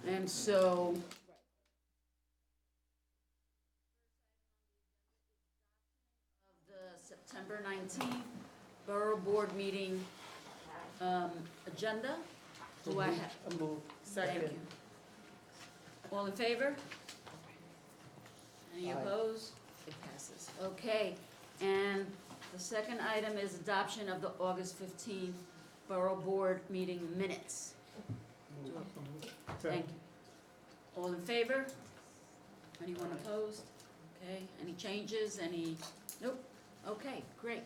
And so the September 19th Borough Board meeting agenda. Do I have? I move. Thank you. All in favor? Any Aye. opposed? It passes. Okay, and the second item is adoption of the August 15th Borough Board meeting minutes. Thank you. All in favor? Anyone opposed? Okay, any changes, any, nope, okay, great.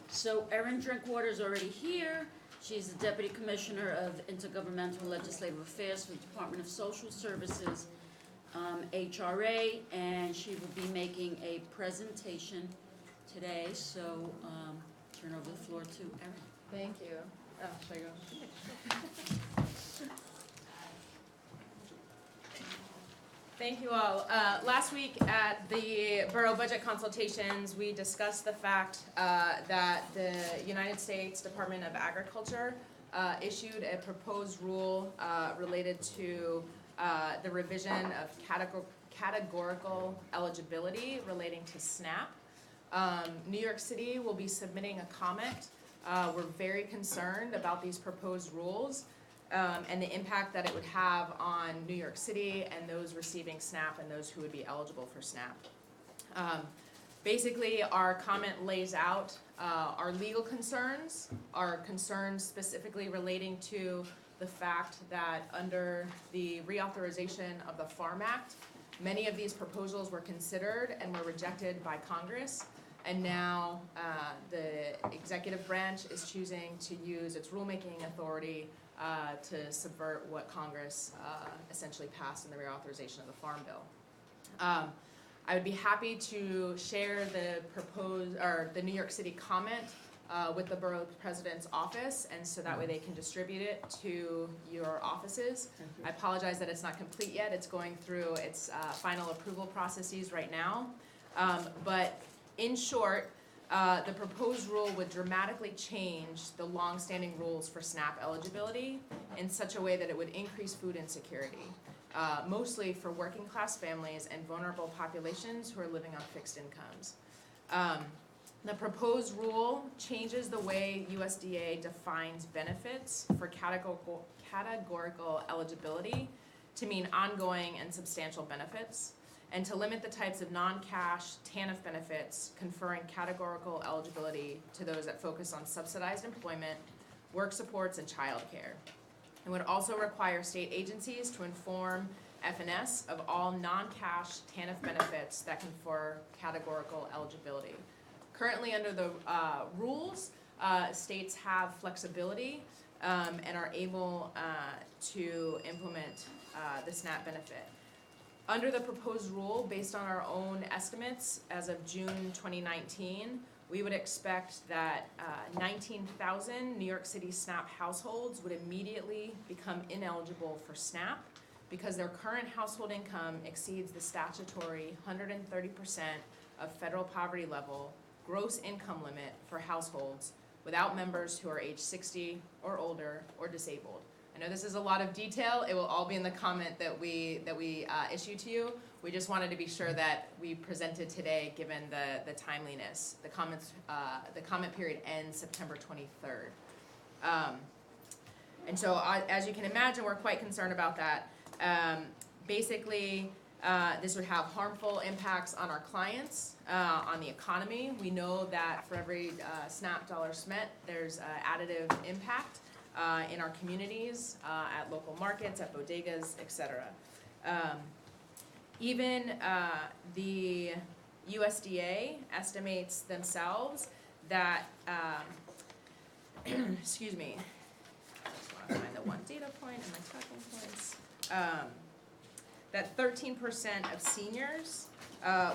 So Erin Drinkwater's already here. She's the Deputy Commissioner of Intergovernmental Legislative Affairs for the Department of Social Services, HRA, and she will be making a presentation today, so turn over the floor to Erin. Thank you. Oh, should I go? Thank you all. Last week at the Borough Budget Consultations, we discussed the fact that the United States Department of Agriculture issued a proposed rule related to the revision of categorical eligibility relating to SNAP. New York City will be submitting a comment. We're very concerned about these proposed rules and the impact that it would have on New York City and those receiving SNAP and those who would be eligible for SNAP. Basically, our comment lays out our legal concerns, our concerns specifically relating to the fact that under the reauthorization of the Farm Act, many of these proposals were considered and were rejected by Congress. And now the executive branch is choosing to use its rulemaking authority to subvert what Congress essentially passed in the reauthorization of the Farm Bill. I would be happy to share the New York City comment with the Borough President's office, and so that way they can distribute it to your offices. I apologize that it's not complete yet. It's going through its final approval processes right now. But in short, the proposed rule would dramatically change the long-standing rules for SNAP eligibility in such a way that it would increase food insecurity, mostly for working-class families and vulnerable populations who are living on fixed incomes. The proposed rule changes the way USDA defines benefits for categorical eligibility to mean ongoing and substantial benefits, and to limit the types of non-cash TANF benefits conferring categorical eligibility to those that focus on subsidized employment, work supports, and childcare. It would also require state agencies to inform FNS of all non-cash TANF benefits that confer categorical eligibility. Currently, under the rules, states have flexibility and are able to implement the SNAP benefit. Under the proposed rule, based on our own estimates, as of June 2019, we would expect that 19,000 New York City SNAP households would immediately become ineligible for SNAP because their current household income exceeds the statutory 130% of federal poverty level gross income limit for households without members who are age 60 or older or disabled. I know this is a lot of detail. It will all be in the comment that we issue to you. We just wanted to be sure that we presented today, given the timeliness. The comment period ends September 23rd. And so, as you can imagine, we're quite concerned about that. Basically, this would have harmful impacts on our clients, on the economy. We know that for every SNAP dollar spent, there's additive impact in our communities, at local markets, at bodegas, etc. Even the USDA estimates themselves that, excuse me, I just want to find the one data point and my talking points, that 13% of seniors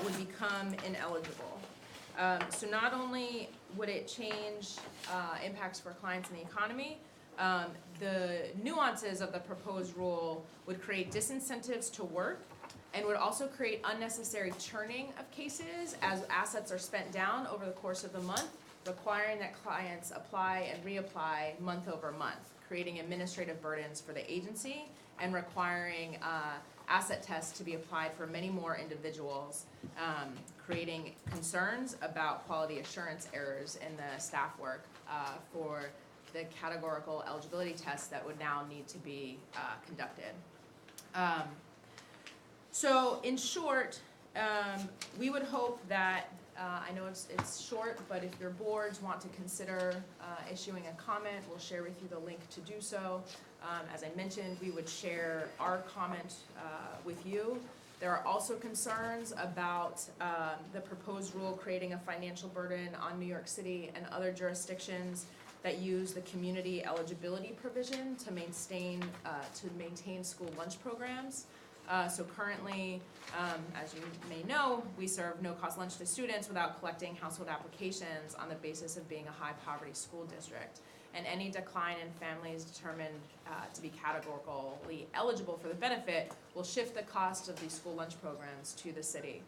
would become ineligible. So not only would it change impacts for clients in the economy, the nuances of the proposed rule would create disincentives to work and would also create unnecessary churning of cases as assets are spent down over the course of the month, requiring that clients apply and reapply month over month, creating administrative burdens for the agency and requiring asset tests to be applied for many more individuals, creating concerns about quality assurance errors in the staff work for the categorical eligibility tests that would now need to be conducted. So in short, we would hope that, I know it's short, but if your boards want to consider issuing a comment, we'll share with you the link to do so. As I mentioned, we would share our comment with you. There are also concerns about the proposed rule creating a financial burden on New York City and other jurisdictions that use the community eligibility provision to maintain school lunch programs. So currently, as you may know, we serve no-cost lunch to students without collecting household applications on the basis of being a high-poverty school district. And any decline in families determined to be categorically eligible for the benefit will shift the cost of these school lunch programs to the city.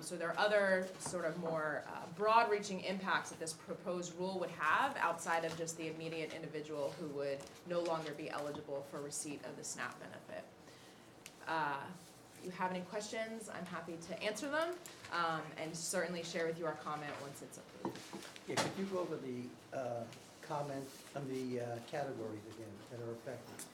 So there are other sort of more broad-reaching impacts that this proposed rule would have outside of just the immediate individual who would no longer be eligible for receipt of the SNAP benefit. If you have any questions, I'm happy to answer them, and certainly share with you our comment once it's approved. Yeah, could you go over the comments on the categories again that are affected?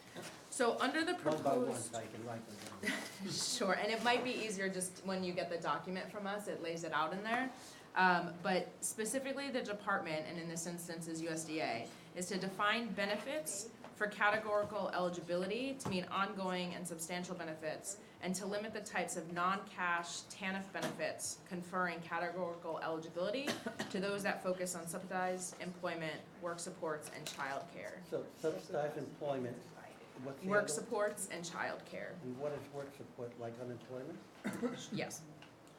So under the One by one, proposed, so I can write them down. sure, and it might be easier just when you get the document from us, it lays it out in there. But specifically the department, and in this instance is USDA, is to define benefits for categorical eligibility to mean ongoing and substantial benefits, and to limit the types of non-cash TANF benefits conferring categorical eligibility to those that focus on subsidized employment, work supports, and childcare. So subsidized employment, what's the Work other- supports and childcare, And what is work support, like unemployment? yes,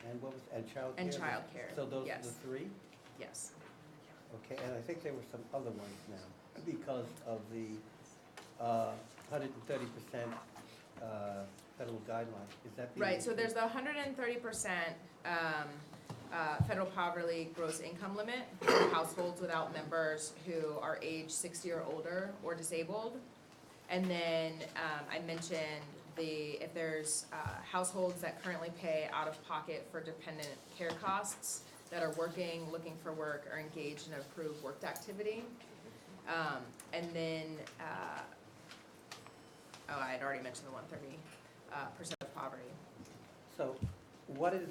And what was, and childcare? and childcare, So those are yes. the three? yes. Okay, and I think there were some other ones now, because of the 130% federal guideline. Is that being? Right, so there's the 130% federal poverty gross income limit for households without members who are age 60 or older or disabled. And then I mentioned if there's households that currently pay out of pocket for dependent care costs that are working, looking for work, or engaged in approved work activity. And then, I had already mentioned the 130% of poverty. So what is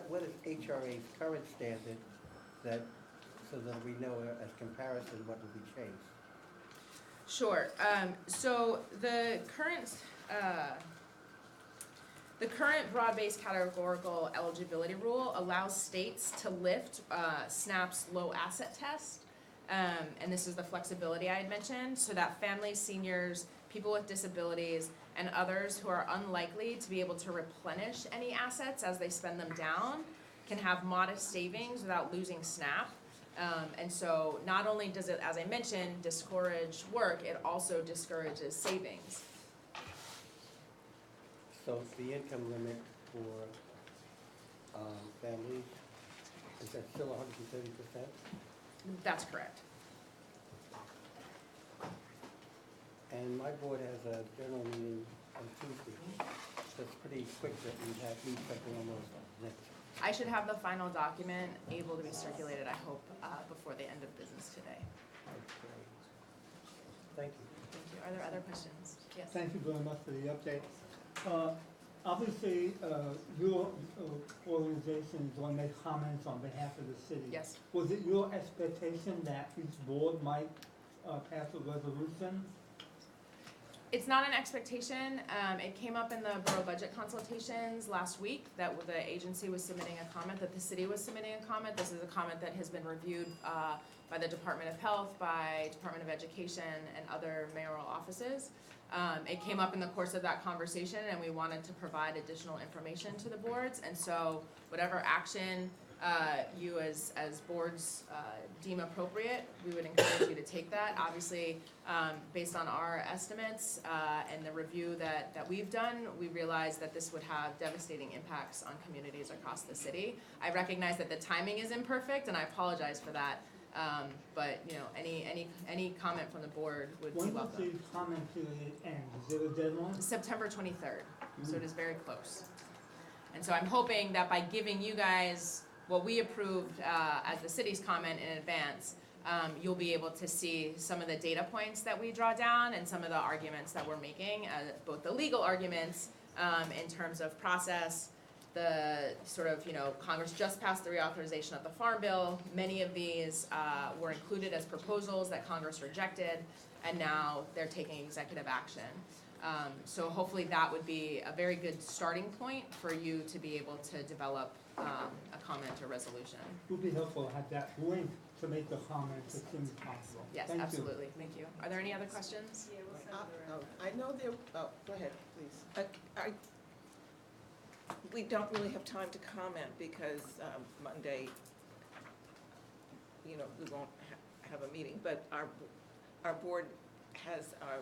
what is HRA's current standard that, so that we know as comparison what will be changed? Sure. So the current broad-based categorical eligibility rule allows states to lift SNAP's low asset test, and this is the flexibility I had mentioned, so that families, seniors, people with disabilities, and others who are unlikely to be able to replenish any assets as they spend them down can have modest savings without losing SNAP. And so not only does it, as I mentioned, discourage work, it also discourages savings. So the income limit for families, is that still 130%? That's correct. And my board has a general meeting on Tuesday, so it's pretty quick that we need something on those next. I should have the final document able to be circulated, I hope, before the end of business today. Okay. Thank you. Thank you. Are there other questions? Yes. Thank you very much for the update. Obviously, your organization is going to make comments on behalf of the city. Yes. Was it your expectation that each board might pass a resolution? It's not an expectation. It came up in the borough budget consultations last week that the agency was submitting a comment, that the city was submitting a comment. This is a comment that has been reviewed by the Department of Health, by Department of Education, and other mayoral offices. It came up in the course of that conversation, and we wanted to provide additional information to the boards. And so whatever action you as boards deem appropriate, we would encourage you to take that. Obviously, based on our estimates and the review that we've done, we realize that this would have devastating impacts on communities across the city. I recognize that the timing is imperfect, and I apologize for that. But, you know, any comment from the board would be When does welcome. the comment period end? Is there a deadline? September 23rd, so it is very close. And so I'm hoping that by giving you guys what we approved as the city's comment in advance, you'll be able to see some of the data points that we draw down and some of the arguments that we're making, both the legal arguments in terms of process, the sort of, you know, Congress just passed the reauthorization of the Farm Bill. Many of these were included as proposals that Congress rejected, and now they're taking executive action. So hopefully that would be a very good starting point for you to be able to develop a comment or resolution. It would be helpful to have that link to make the comments as soon as possible. Yes, Thank you. absolutely, thank you. Are there any other questions? I know there, go ahead, please. We don't really have time to comment because Monday, you know, we won't have a meeting, but our board has our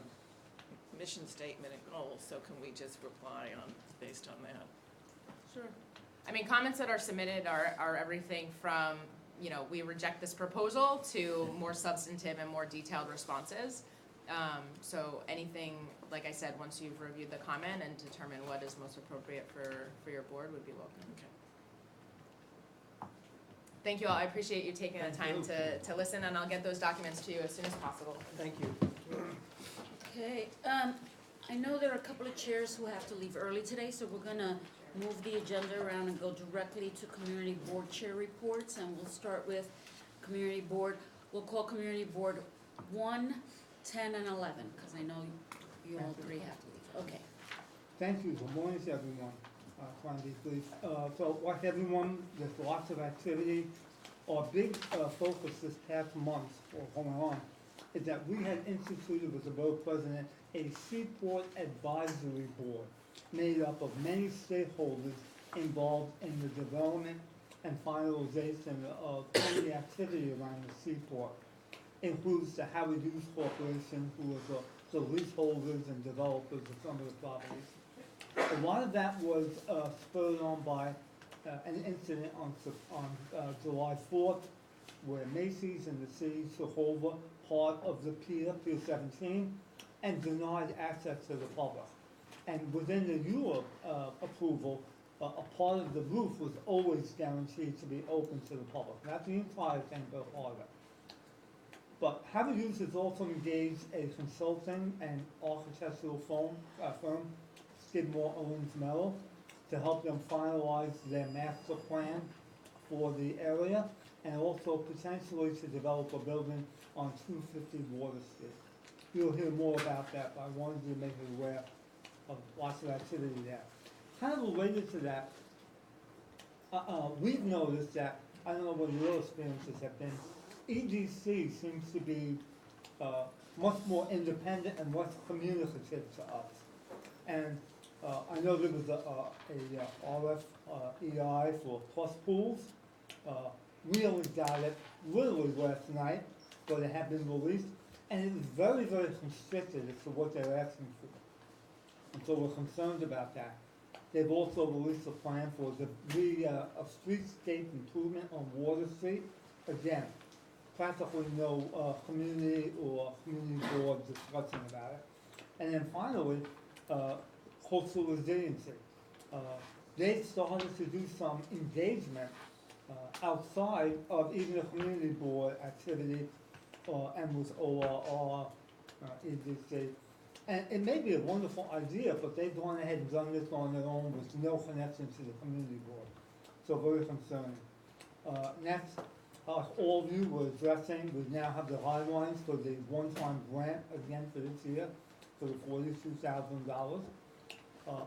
mission statement and goals, so can we just reply based on that? Sure. I mean, comments that are submitted are everything from, you know, we reject this proposal to more substantive and more detailed responses. So anything, like I said, once you've reviewed the comment and determined what is most appropriate for your board would be welcome. Okay. Thank you all, I appreciate you taking the time Thank to listen, and I'll get those documents to you as soon as possible. Thank you. Okay, I know there are a couple of chairs who have to leave early today, so we're gonna move the agenda around and go directly to community board chair reports, and we'll start with community board. We'll call community board 1, 10, and 11, because I know you all three have to leave. Okay. Thank you. Good morning to everyone. Trying to be brief. So like everyone, there's lots of activity. Our big focus this past month, or going on, is that we had instituted with the borough president a Seaport Advisory Board made up of many stakeholders involved in the development and finalization of any activity around the seaport. Includes the Howard Hughes Corporation, who are the leaseholders and developers of some of the properties. A lot of that was spurred on by an incident on July 4th, where Macy's and the city took over part of the Pier 17, and denied access to the public. And within the Europe approval, a part of the roof was always guaranteed to be open to the public. Not the entire thing, but a part of it. But Howard Hughes has also engaged a consulting and architectural firm, Skidmore, Owens Merrill, to help them finalize their master plan for the area, and also potentially to develop a building on 250 Water Street. You'll hear more about that, but I wanted you to make you aware of lots of activity there. Kind of related to that, we've noticed that, I don't know what your experiences have been, EDC seems to be much more independent and less communicative to us. And I know there was a RFEI for plus pools. We only got it literally last night, but it had been released. And it was very, very constricted as to what they're asking for. And so we're concerned about that. They've also released a plan for a streetscape improvement on Water Street. Again, practically no community or community board discussion about it. And then finally, coastal resiliency. They started to do some engagement outside of even the community board activity and with ORR, EDC. And it may be a wonderful idea, but they've gone ahead and done this on their own with no connection to the community board. So very concerning. Next, all of you were addressing, we now have the guidelines for the one-time grant again for this year for the $42,000.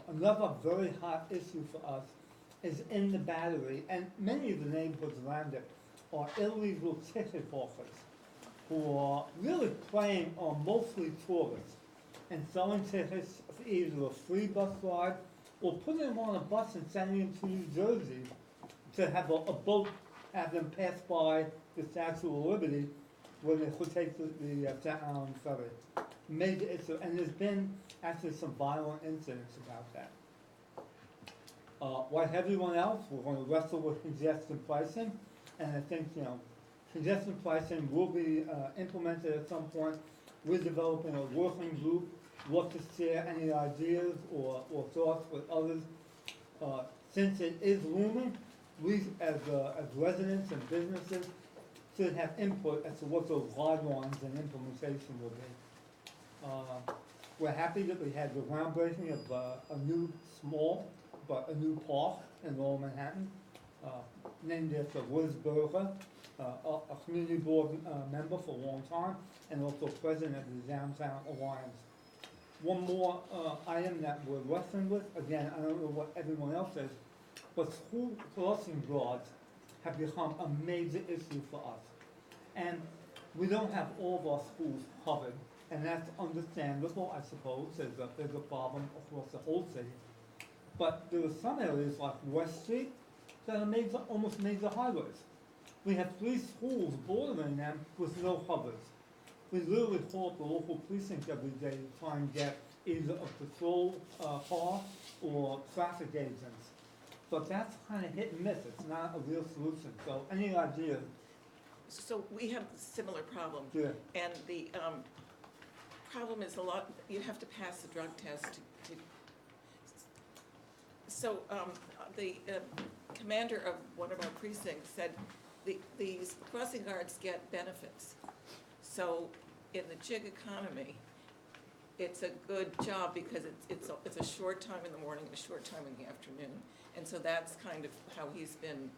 Another very hot issue for us is in the Battery, and many of the neighborhoods around it are illegal ticket hawkers who are really preying on mostly tourists and selling tickets for either a free bus ride or putting them on a bus and sending them to New Jersey to have a boat have them pass by the Statue of Liberty when they could take the Staten Island ferry. Major issue, and there's been actually some violent incidents about that. Like everyone else, we're going to wrestle with congestion pricing, and I think, you know, Suggested pricing will be implemented at some point. We're developing a working group, look to share any ideas or thoughts with others. Since it is looming, we as residents and businesses should have input as to what those guidelines and implementation will be. We're happy that we had the groundbreaking of a new park in Lower Manhattan, named after Borough, a community board member for a long time, and also president of the Downtown Alliance. One more item that we're wrestling with, again, I don't know what everyone else is, but school crossing guards have become a major issue for us. And we don't have all of our schools covered, and that's understandable, I suppose. There's a problem across the whole city. But there are some areas like West Street that are almost major highways. We have 3 schools bordering them with no covers. We literally call up the local precinct every day to try and get either a patrol car or traffic agents. But that's kind of hit and miss. It's not a real solution. So any idea? So we have a similar problem. Yeah. And the problem is you have to pass the drug test to so the commander of one of our precincts said these crossing guards get benefits. So in the gig economy, it's a good job because it's a short time in the morning, a short time in the afternoon. And so that's kind of how he's been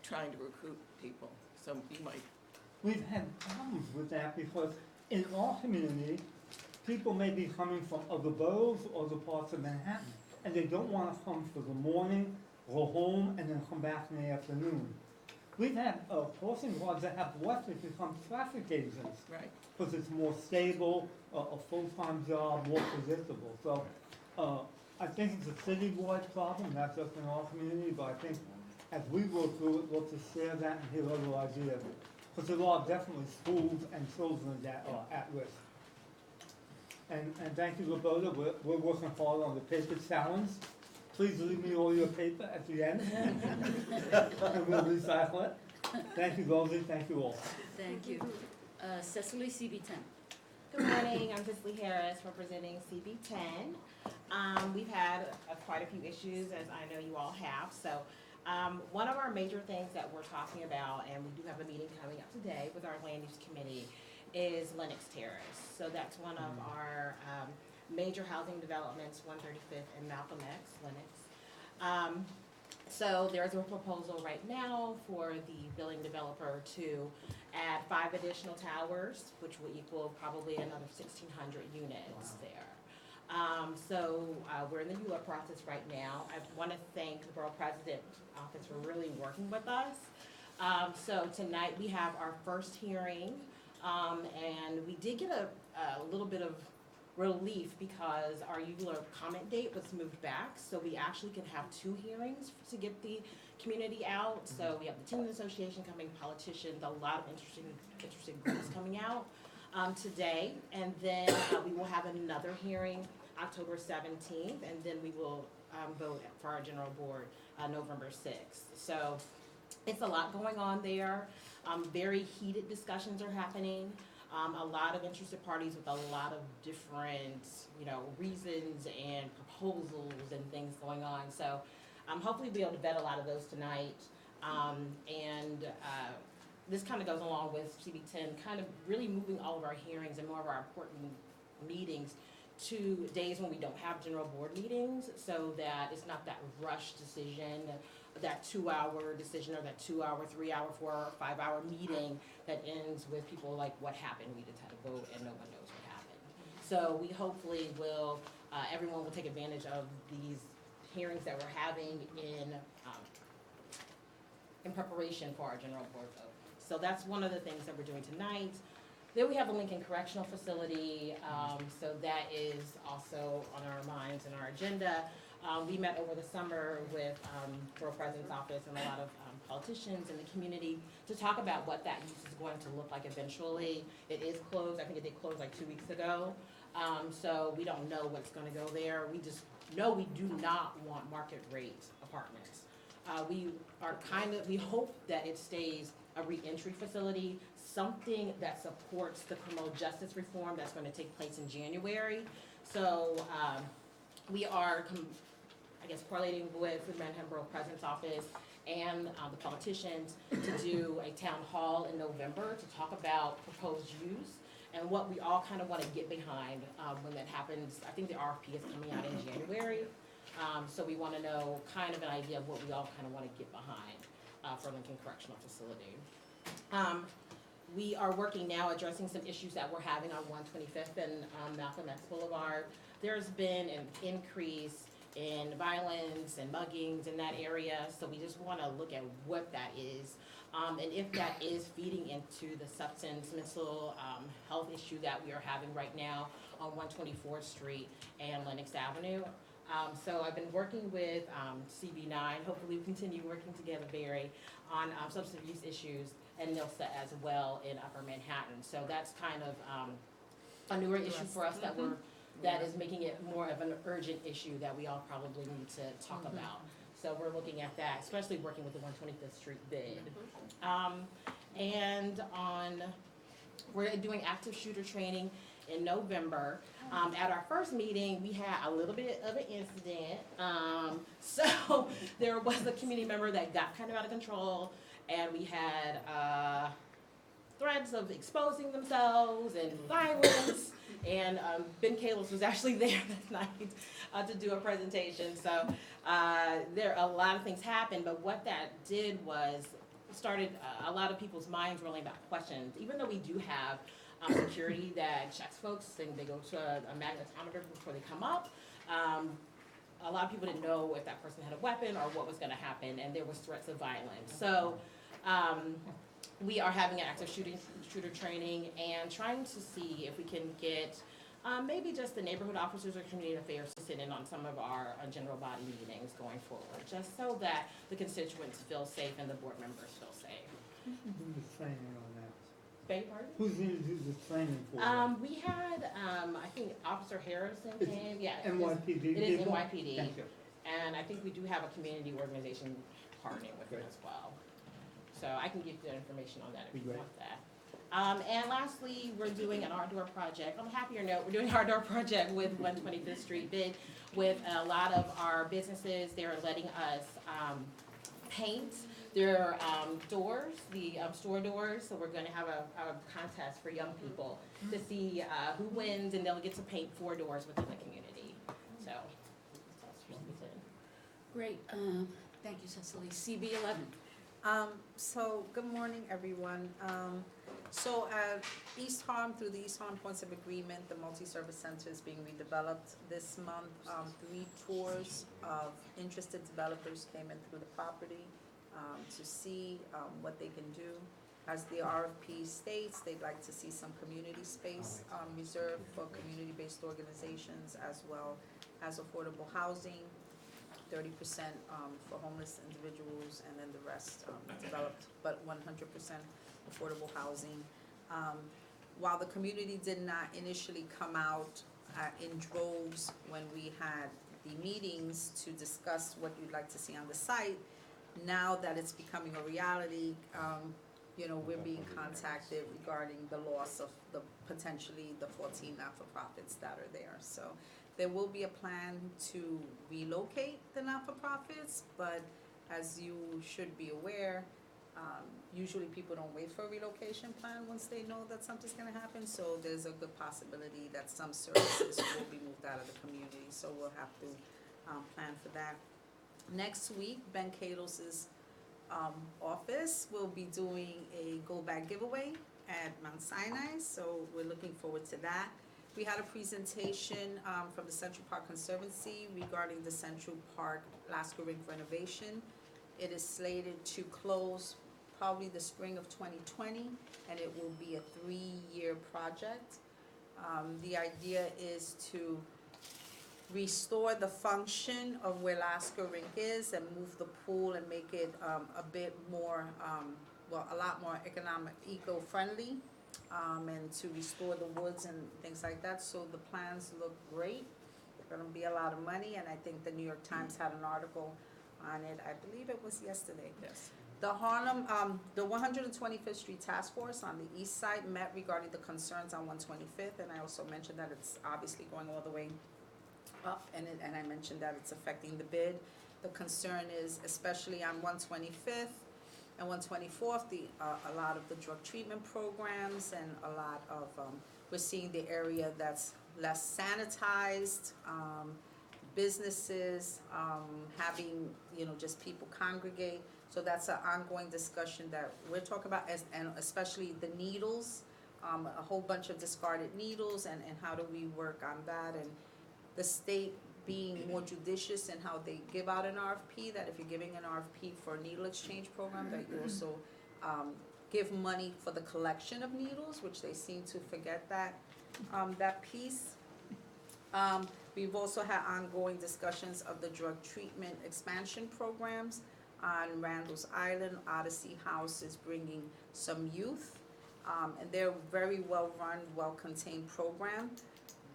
trying to recruit people. So you might. We've had problems with that because in our community, people may be coming from other boroughs or other parts of Manhattan, and they don't want to come for the morning, go home, and then come back in the afternoon. We've had crossing guards that have left to become traffic agents. Right. Because it's more stable, a full-time job, more predictable. So I think it's a citywide problem, not just in our community, but I think as we go through it, we'll just share that and hear other ideas. Because there are definitely schools and children that are at risk. And thank you, Roberta. We're working hard on the paper challenge. Please leave me all your paper at the end, and we'll recycle it. Thank you, Rosie. Thank you all. Thank you. Cecily, CB10. Good morning, I'm Cicely Harris, representing CB10. We've had quite a few issues, as I know you all have. So one of our major things that we're talking about, and we do have a meeting coming up today with our land use committee, is Lenox Terrace. So that's one of our major housing developments, 135th and Malcolm X, Lenox. So there's a proposal right now for the building developer to add 5 additional towers, which will equal probably another 1,600 units there. So we're in the ULURP process right now. I want to thank the Borough President Office for really working with us. So tonight we have our first hearing, and we did get a little bit of relief because our ULURP comment date was moved back, so we actually can have 2 hearings to get the community out. So we have the Tenant Association coming, politicians, a lot of interesting groups coming out today, and then we will have another hearing October 17th, and then we will vote for our general board November 6th. So it's a lot going on there. Very heated discussions are happening. A lot of interested parties with a lot of different, reasons and proposals and things going on. So hopefully we'll be able to vet a lot of those tonight. This kind of goes along with CB10, kind of really moving all of our hearings and more of our important meetings to days when we don't have general board meetings, so that it's not that rush decision, that 2-hour decision or that 2-hour, 3-hour, 4 or 5-hour meeting that ends with people like, what happened? We just had a vote and no one knows what happened. So we hopefully will, everyone will take advantage of these hearings that we're having in preparation for our general board vote. So that's one of the things that we're doing tonight. Then we have the Lincoln Correctional Facility, so that is also on our minds and our agenda. We met over the summer with Borough President's Office and a lot of politicians in the community to talk about what that use is going to look like eventually. It is closed. I think it did close like 2 weeks ago. So we don't know what's going to go there. We just know we do not want market rate apartments. We hope that it stays a reentry facility, something that supports the criminal justice reform that's gonna take place in January. So, we are, correlating with the Manhattan Borough President's Office and the politicians to do a town hall in November to talk about proposed use and what we all kind of want to get behind when that happens. I think the RFP is coming out in January, so we want to know kind of an idea of what we all kind of want to get behind for Lincoln Correctional Facility. We are working now addressing some issues that we're having on 125th and Malcolm X Boulevard. There's been an increase in violence and muggings in that area, so we just want to look at what that is, and if that is feeding into the substance mental health issue that we are having right now on 124th Street and Lenox Avenue. So I've been working with CB9, hopefully we continue working together, Barry, on substance abuse issues, and NILSA as well in Upper Manhattan. So that's kind of a newer issue for us that is making it more of an urgent issue that we all probably need to talk about. So we're looking at that, especially working with the 125th Street bid. And we're doing active shooter training in November. At our first meeting, we had a little bit of an incident. So there was a community member that got kind of out of control, and we had threats of exposing themselves and violence. And Ben Kalos was actually there that night to do a presentation. So there a lot of things happened, but what that did was started a lot of people's minds rolling about questions. Even though we do have security that checks folks and they go to a magnetometer before they come up, a lot of people didn't know if that person had a weapon or what was going to happen, and there was threats of violence. So we are having an active shooter training and trying to see if we can get maybe just the neighborhood officers or community affairs to sit in on some of our general body meetings going forward, just so that the constituents feel safe and the board members feel safe. Who's the training on that? Beg your pardon? Who's going to do the training for that? We had, I think Officer Harrison came, yeah. NYPD? It is NYPD. Thank you. And I think we do have a community organization partnering with them as well. So I can give you the information on that if you want that. And lastly, we're doing an outdoor project. On a happier note, we're doing an outdoor project with 125th Street bid with a lot of our businesses. They're letting us paint their doors, the store doors. So we're going to have a contest for young people to see who wins, and they'll get to paint 4 doors within the community. So that's what we did. Great, thank you, Cecily. CB11. So, good morning, everyone. So at East Harlem, through the East Harlem Points of Agreement, the multi-service center is being redeveloped this month. 3 tours of interested developers came in through the property to see what they can do. As the RFP states, they'd like to see some community space reserved for community-based organizations as well as affordable housing. 30% for homeless individuals, and then the rest developed, but 100% affordable housing. While the community did not initially come out in droves when we had the meetings to discuss what you'd like to see on the site, now that it's becoming a reality, we're being contacted regarding the loss of the potentially the 14 not-for-profits that are there. So there will be a plan to relocate the not-for-profits, but as you should be aware, usually people don't wait for a relocation plan once they know that something's gonna happen, so there's a good possibility that some services will be moved out of the community, so we'll have to plan for that. Next week, Ben Kalos's office will be doing a Go Bag giveaway at Mount Sinai, so we're looking forward to that. We had a presentation from the Central Park Conservancy regarding the Central Park Lasco Rink renovation. It is slated to close probably the spring of 2020, and it will be a 3-year project. The idea is to restore the function of where Lasco Rink is and move the pool and make it a bit more, a lot more eco-friendly. And to restore the woods and things like that. So the plans look great. They're gonna be a lot of money, and I think the New York Times had an article on it. I believe it was yesterday. Yes. The Harlem, the 125th Street Task Force on the east side met regarding the concerns on 125th, and I also mentioned that it's obviously going all the way up, and I mentioned that it's affecting the bid. The concern is especially on 125th and 124th, a lot of the drug treatment programs and a lot of, we're seeing the area that's less sanitized, businesses, having, just people congregate. So that's an ongoing discussion that we're talking about, and especially the needles, a whole bunch of discarded needles, and how do we work on that, and the state being more judicious in how they give out an RFP, that if you're giving an RFP for a needle exchange program, that you also give money for the collection of needles, which they seem to forget that piece. We've also had ongoing discussions of the drug treatment expansion programs on Randall's Island. Odyssey House is bringing some youth, and they're very well-run, well-contained program,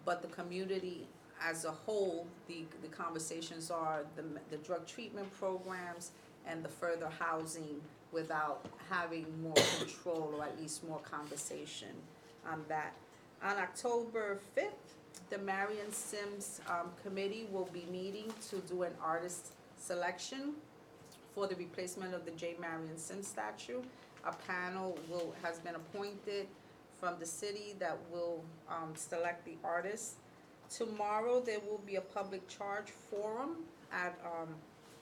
but the community as a whole, the conversations are the drug treatment programs and the further housing without having more control, or at least more conversation on that. On October 5th, the Marion Sims Committee will be meeting to do an artist selection for the replacement of the J. Marion Sims statue. A panel has been appointed from the city that will select the artist. Tomorrow, there will be a public charge forum at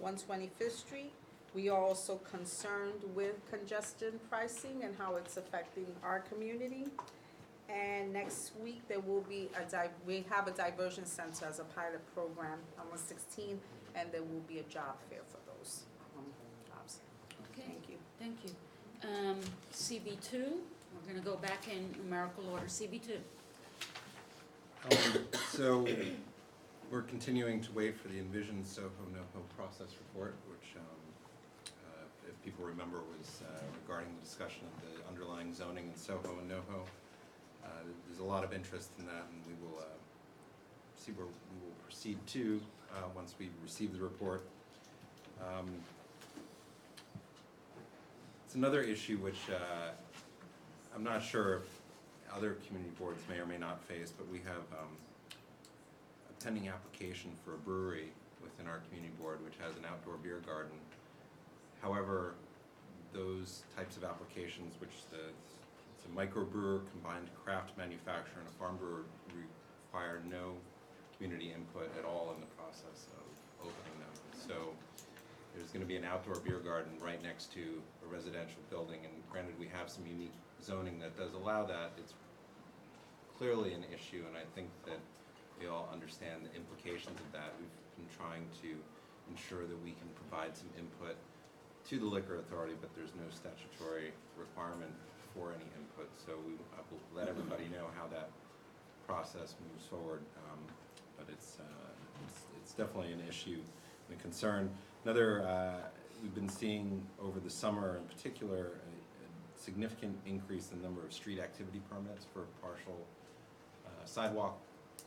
125th Street. We are also concerned with congestion pricing and how it's affecting our community. And next week, there will be we have a diversion center as a pilot program on 116, and there will be a job fair for those jobs. Okay, Thank you. thank you. CB2, we're gonna go back in numerical order, CB2. So we're continuing to wait for the Envision Soho NoHo process report, which, if people remember, was regarding the discussion of the underlying zoning in Soho and NoHo. There's a lot of interest in that, and we will see where we will proceed to once we receive the report. It's another issue which I'm not sure if other community boards may or may not face, but we have a pending application for a brewery within our community board which has an outdoor beer garden. However, those types of applications, which it's a microbrewer, combined craft manufacturer, and a farm brewer, require no community input at all in the process of opening them. So there's going to be an outdoor beer garden right next to a residential building, and granted we have some unique zoning that does allow that. It's clearly an issue, and I think that we all understand the implications of that. We've been trying to ensure that we can provide some input to the liquor authority, but there's no statutory requirement for any input. So I will let everybody know how that process moves forward. But it's definitely an issue and a concern. Another, we've been seeing over the summer in particular a significant increase in the number of street activity permits for partial sidewalk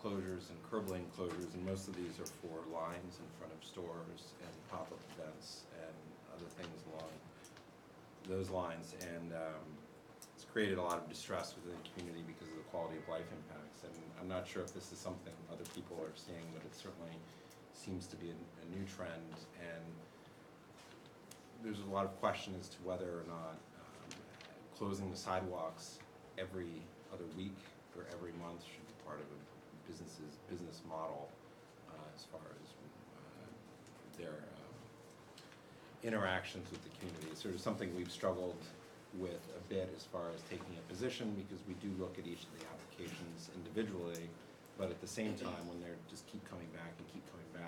closures and curb lane closures, and most of these are for lines in front of stores and pop-up events and other things along those lines. And it's created a lot of distress within the community because of the quality of life impacts. And I'm not sure if this is something other people are seeing, but it certainly seems to be a new trend. And there's a lot of question as to whether or not closing the sidewalks every other week or every month should be part of a business model as far as their interactions with the community. It's sort of something we've struggled with a bit as far as taking a position, because we do look at each of the applications individually, but at the same time, when they just keep coming back and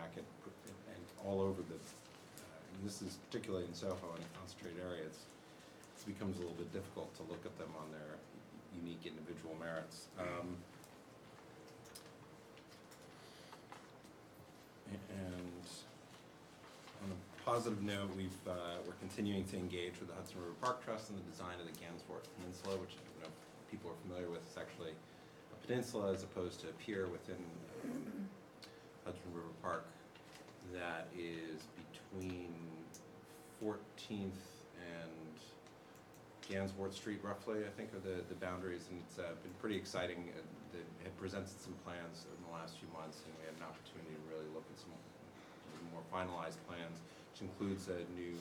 and all over the, and this is particularly in Soho and a concentrated area, it becomes a little bit difficult to look at them on their unique individual merits. And on a positive note, we're continuing to engage with the Hudson River Park Trust in the design of the Gansevoort Peninsula, which I don't know if people are familiar with. It's actually a peninsula as opposed to a pier within Hudson River Park that is between 14th and Gansworth Street roughly, I think, are the boundaries, and it's been pretty exciting. They had presented some plans in the last few months, and we had an opportunity to really look at some more finalized plans, which includes a new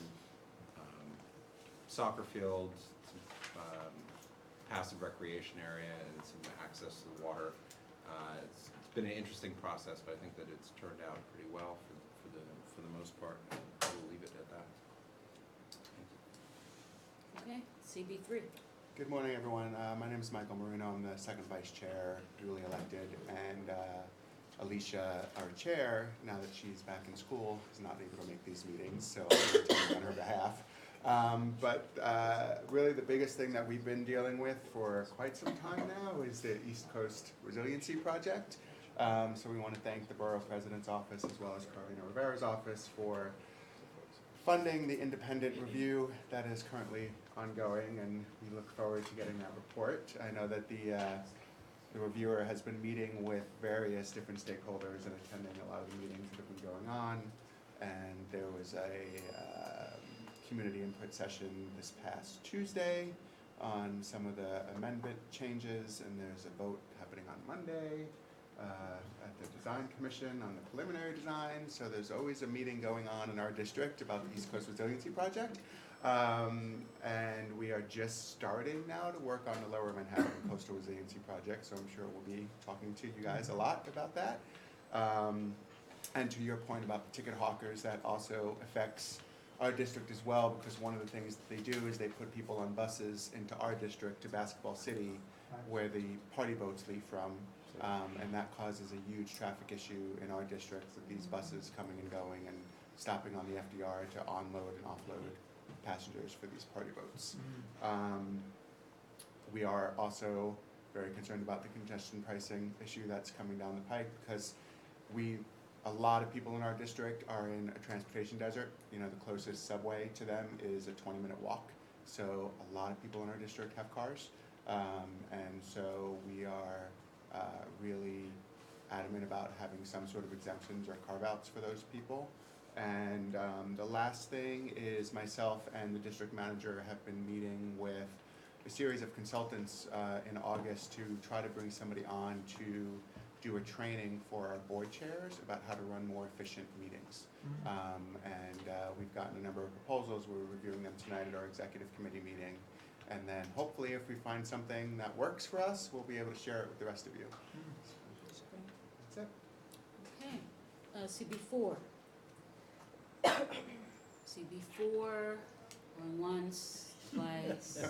soccer field, some passive recreation area, and some access to the water. It's been an interesting process, but I think that it's turned out pretty well for the most part, and we'll leave it at that. Okay, CB3. Good morning, everyone. My name is Michael Marino. I'm the second vice chair, duly elected, and Alicia, our chair, now that she's back in school, is not able to make these meetings, so I'm attending on her behalf. But really the biggest thing that we've been dealing with for quite some time now is the East Coast Resiliency Project. So we want to thank the Borough President's Office as well as Carolina Rivera's office for funding the independent review that is currently ongoing, and we look forward to getting that report. I know that the reviewer has been meeting with various different stakeholders and attending a lot of the meetings that have been going on, and there was a community input session this past Tuesday on some of the amendment changes, and there's a vote happening on Monday at the Design Commission on the preliminary design. So there's always a meeting going on in our district about the East Coast Resiliency Project. And we are just starting now to work on the Lower Manhattan Coastal Resiliency Project, so I'm sure we'll be talking to you guys a lot about that. And to your point about the ticket hawkers, that also affects our district as well, because one of the things that they do is they put people on buses into our district to Basketball City, where the party boats leave from. And that causes a huge traffic issue in our district with these buses coming and going and stopping on the FDR to onload and offload passengers for these party boats. We are also very concerned about the congestion pricing issue that's coming down the pike, because a lot of people in our district are in a transportation desert. You know, the closest subway to them is a 20-minute walk. So a lot of people in our district have cars. And so we are really adamant about having some sort of exemptions or carve-outs for those people. And the last thing is myself and the district manager have been meeting with a series of consultants in August to try to bring somebody on to do a training for our board chairs about how to run more efficient meetings. And we've gotten a number of proposals. We're reviewing them tonight at our executive committee meeting. And then hopefully if we find something that works for us, we'll be able to share it with the rest of you. That's it. Okay, CB4. CB4, going once, twice.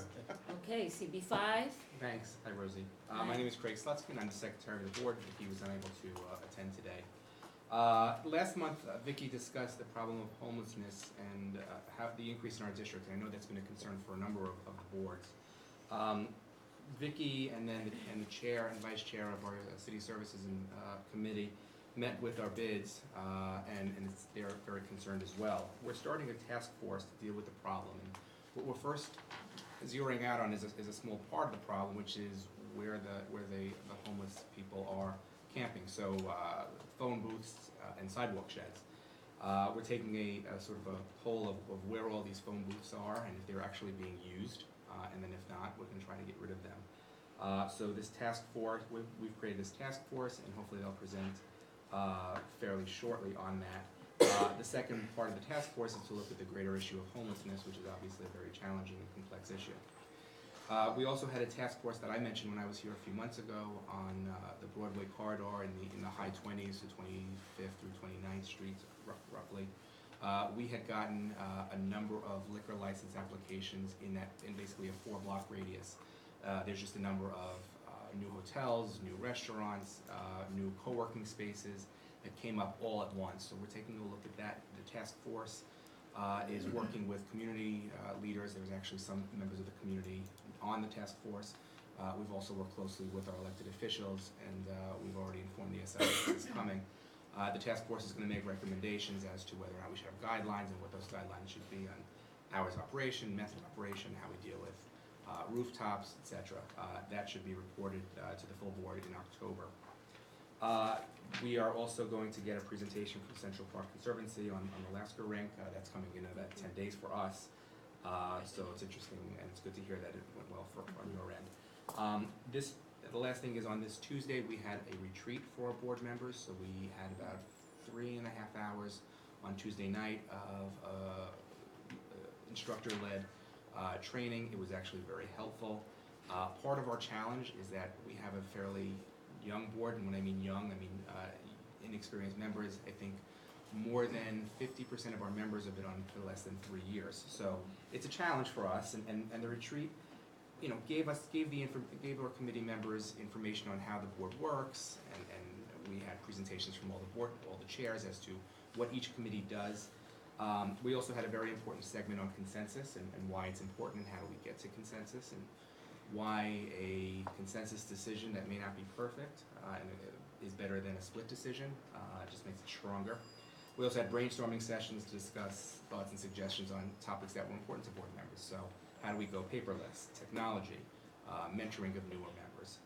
Okay, CB5. Thanks. Hi, Rosie. Hi. My name is Craig Slutsky, and I'm the secretary of the board. Vicky was unable to attend today. Last month, Vicky discussed the problem of homelessness and how the increase in our district. And I know that's been a concern for a number of boards. Vicky and then the chair and vice chair of our city services and committee met with our bids, and they're very concerned as well. We're starting a task force to deal with the problem. And what we're first zeroing out on is a small part of the problem, which is where the homeless people are camping. So phone booths and sidewalk sheds. We're taking a sort of a poll of where all these phone booths are and if they're actually being used, and then if not, we're going to try to get rid of them. So this task force, we've created this task force, and hopefully they'll present fairly shortly on that. The second part of the task force is to look at the greater issue of homelessness, which is obviously a very challenging and complex issue. We also had a task force that I mentioned when I was here a few months ago on the Broadway corridor in the high 20s to 25th through 29th streets, roughly. We had gotten a number of liquor license applications in basically a 4-block radius. There's just a number of new hotels, new restaurants, new co-working spaces that came up all at once. So we're taking a look at that. The task force is working with community leaders. There's actually some members of the community on the task force. We've also worked closely with our elected officials, and we've already informed the SI that it's coming. The task force is going to make recommendations as to whether or not we should have guidelines and what those guidelines should be on hours of operation, method of operation, how we deal with rooftops, etc. That should be reported to the full board in October. We are also going to get a presentation from Central Park Conservancy on the Lasker rink. That's coming in about 10 days for us. So it's interesting, and it's good to hear that it went well on your end. The last thing is, on this Tuesday, we had a retreat for our board members, so we had about 3.5 hours on Tuesday night of instructor-led training. It was actually very helpful. Part of our challenge is that we have a fairly young board, and when I mean young, I mean inexperienced members. I think more than 50% of our members have been on for less than 3 years. So it's a challenge for us, and the retreat, gave our committee members information on how the board works, and we had presentations from all the chairs as to what each committee does. We also had a very important segment on consensus and why it's important and how do we get to consensus, and why a consensus decision that may not be perfect is better than a split decision. It just makes it stronger. We also had brainstorming sessions to discuss thoughts and suggestions on topics that were important to board members. So how do we go paperless, technology, mentoring of newer members,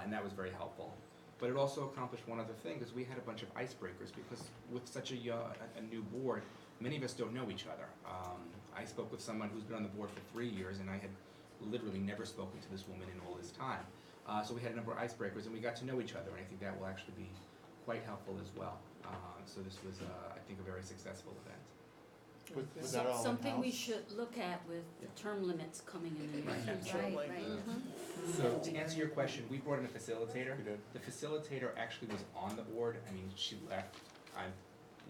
and that was very helpful. But it also accomplished one other thing, because we had a bunch of icebreakers, because with such a new board, many of us don't know each other. I spoke with someone who's been on the board for 3 years, and I had literally never spoken to this woman in all this time. So we had a number of icebreakers, and we got to know each other, and I think that will actually be quite helpful as well. So this was, I think, a very successful event. Was that all Something we in-house? should look at with the term limits coming in the near future. Right, right. So to answer your question, we brought in a facilitator. We did. The facilitator actually was on the board. I mean, she left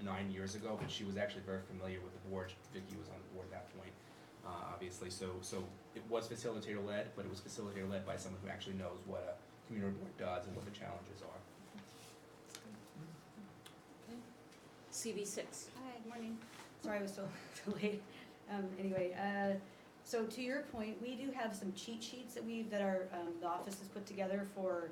9 years ago, but she was actually very familiar with the board. Vicky was on the board at that point, obviously. So it was facilitator-led, but it was facilitator-led by someone who actually knows what a community board does and what the challenges are. CB6. Hi, good morning. Sorry I was so late. Anyway, so to your point, we do have some cheat sheets that our the office has put together for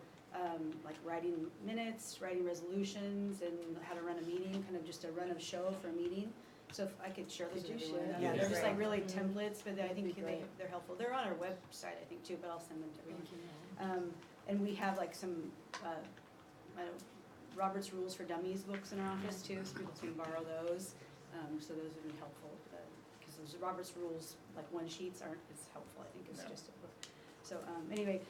like writing minutes, writing resolutions, and how to run a meeting, kind of just a run of show for a meeting. So if I could share those with everyone. Yeah, they're just like really templates, but I think they're helpful. They're on our website, I think, too, but I'll send them to everyone. And we have like some Robert's Rules for Dummies books in our office too, so people can borrow those. So those would be helpful, because those Robert's Rules, like one sheets aren't as helpful, I think, as just a book. So anyway,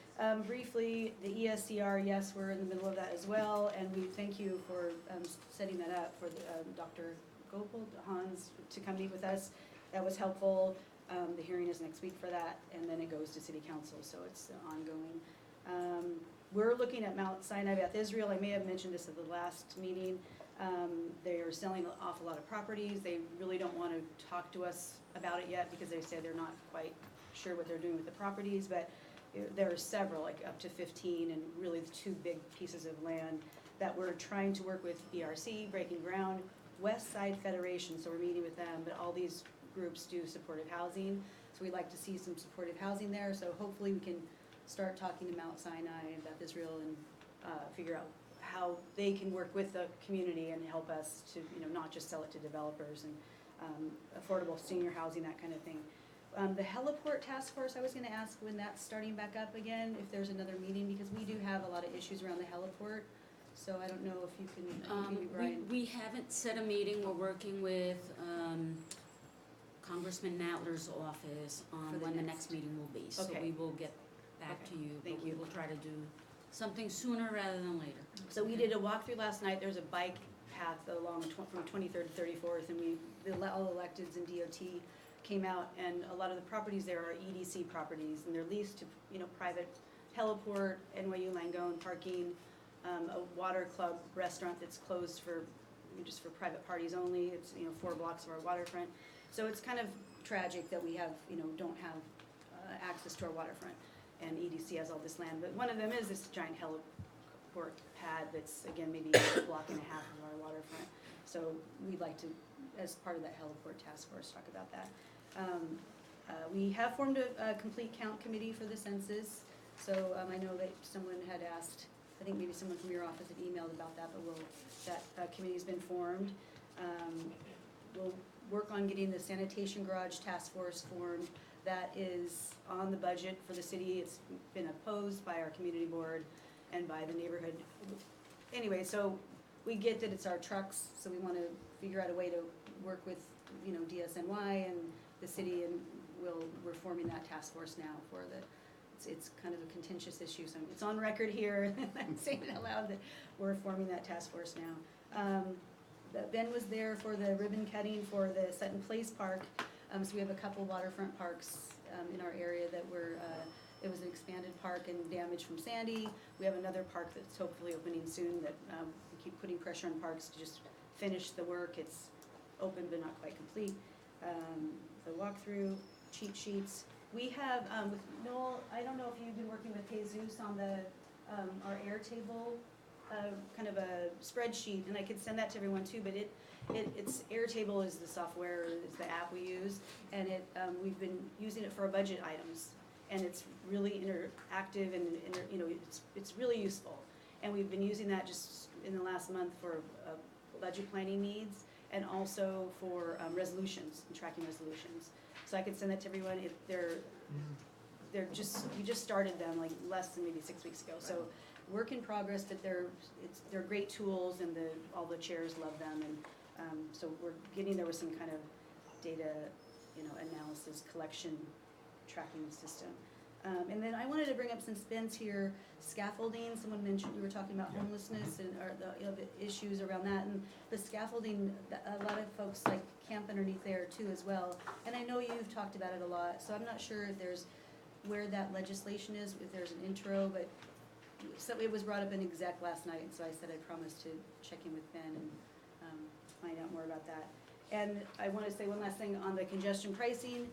briefly, the ESCR, yes, we're in the middle of that as well, and we thank you for setting that up for Dr. Gopal Hans to come meet with us. That was helpful. The hearing is next week for that, and then it goes to City Council, so it's ongoing. We're looking at Mount Sinai Beth Israel. I may have mentioned this at the last meeting. They are selling off a lot of properties. They really don't want to talk to us about it yet, because they say they're not quite sure what they're doing with the properties, but there are several, like up to 15, and really the 2 big pieces of land that we're trying to work with BRC, Breaking Ground, West Side Federation, so we're meeting with them, but all these groups do supportive housing, so we'd like to see some supportive housing there, so hopefully we can start talking to Mount Sinai and Beth Israel and figure out how they can work with the community and help us to, not just sell it to developers, and affordable senior housing, that kind of thing. The heliport task force, I was gonna ask when that's starting back up again, if there's another meeting, because we do have a lot of issues around the heliport. So I don't know if you can, maybe Brian. We haven't set a meeting. We're working with Congressman Natler's office on when the next meeting will be. So Okay. we will get back to you. Thank but we you. will try to do something sooner rather than later. So we did a walkthrough last night. There's a bike path along from 23rd to 34th, and all electeds and DOT came out, and a lot of the properties there are EDC properties, and they're leased to, private heliport, NYU Langone parking, a water club restaurant that's closed just for private parties only. It's, 4 blocks of our waterfront. So it's kind of tragic that we have, don't have access to our waterfront, and EDC has all this land. But one of them is this giant heliport pad that's, again, maybe a block and a half of our waterfront. So we'd like to, as part of that heliport task force, talk about that. We have formed a complete count committee for the census. So I know that someone had asked, I think maybe someone from your office had emailed about that, but that committee's been formed. We'll work on getting the sanitation garage task force formed. That is on the budget for the city. It's been opposed by our community board and by the neighborhood. Anyway, so we get that it's our trucks, so we want to figure out a way to work with, DSNY and the city and we're forming that task force now for it's kind of a contentious issue, so it's on record here, I'm saying it out loud, that we're forming that task force now. Ben was there for the ribbon cutting for the Sutton Place Park, so we have a couple waterfront parks, in our area that were, it was an expanded park and damaged from Sandy. We have another park that's hopefully opening soon that, we keep putting pressure on parks to just finish the work. It's open but not quite complete. The walkthrough, cheat sheets. We have, with Noel, I don't know if you've been working with Jesus on the, our Airtable, kind of a spreadsheet, and I could send that to everyone too, but it's Airtable is the software, is the app we use, and we've been using it for our budget items, and it's really interactive and, you know, it's really useful. And we've been using that just in the last month for budget planning needs, and also for resolutions, and tracking resolutions. So I could send that to everyone if we just started them like less than maybe 6 weeks ago. So work in progress, but they're great tools, and all the chairs love them, and so we're getting there with some kind of data, you know, analysis, collection, tracking system. And then I wanted to bring up, since Ben's here, scaffolding. Someone mentioned, we were talking about homelessness and the issues around that, and the scaffolding, a lot of folks like camp underneath there too as well. And I know you've talked about it a lot, so I'm not sure if there's, where that legislation is, if there's an intro, but so it was brought up in exec last night, and so I said I promised to check in with Ben and find out more about that. And I want to say one last thing on the congestion pricing.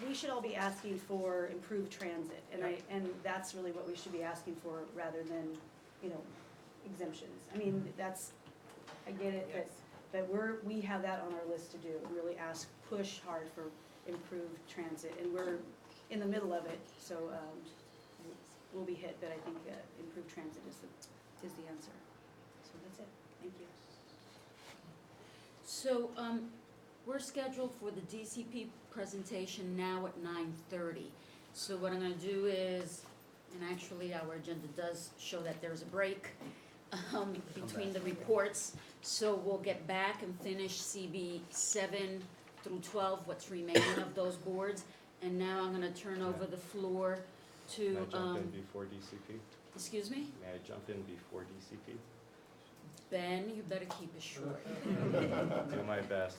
We should all be asking for improved transit, and that's really what we should be asking for, rather than, you know, exemptions. I mean, I get it, but we have that on our list to do, and really push hard for improved transit, and we're in the middle of it, so we'll be hit, but I think improved transit is the answer. So that's it. Thank you. So, we're scheduled for the DCP presentation now at 9:30. So what I'm gonna do is, and actually our agenda does show that there's a break between the reports. So we'll get back and finish CB 7 through 12, what's remaining of those boards. And now I'm gonna turn over the floor to, May I jump in before DCP? excuse me? May I jump in before DCP? Ben, you better keep it short. Do my best.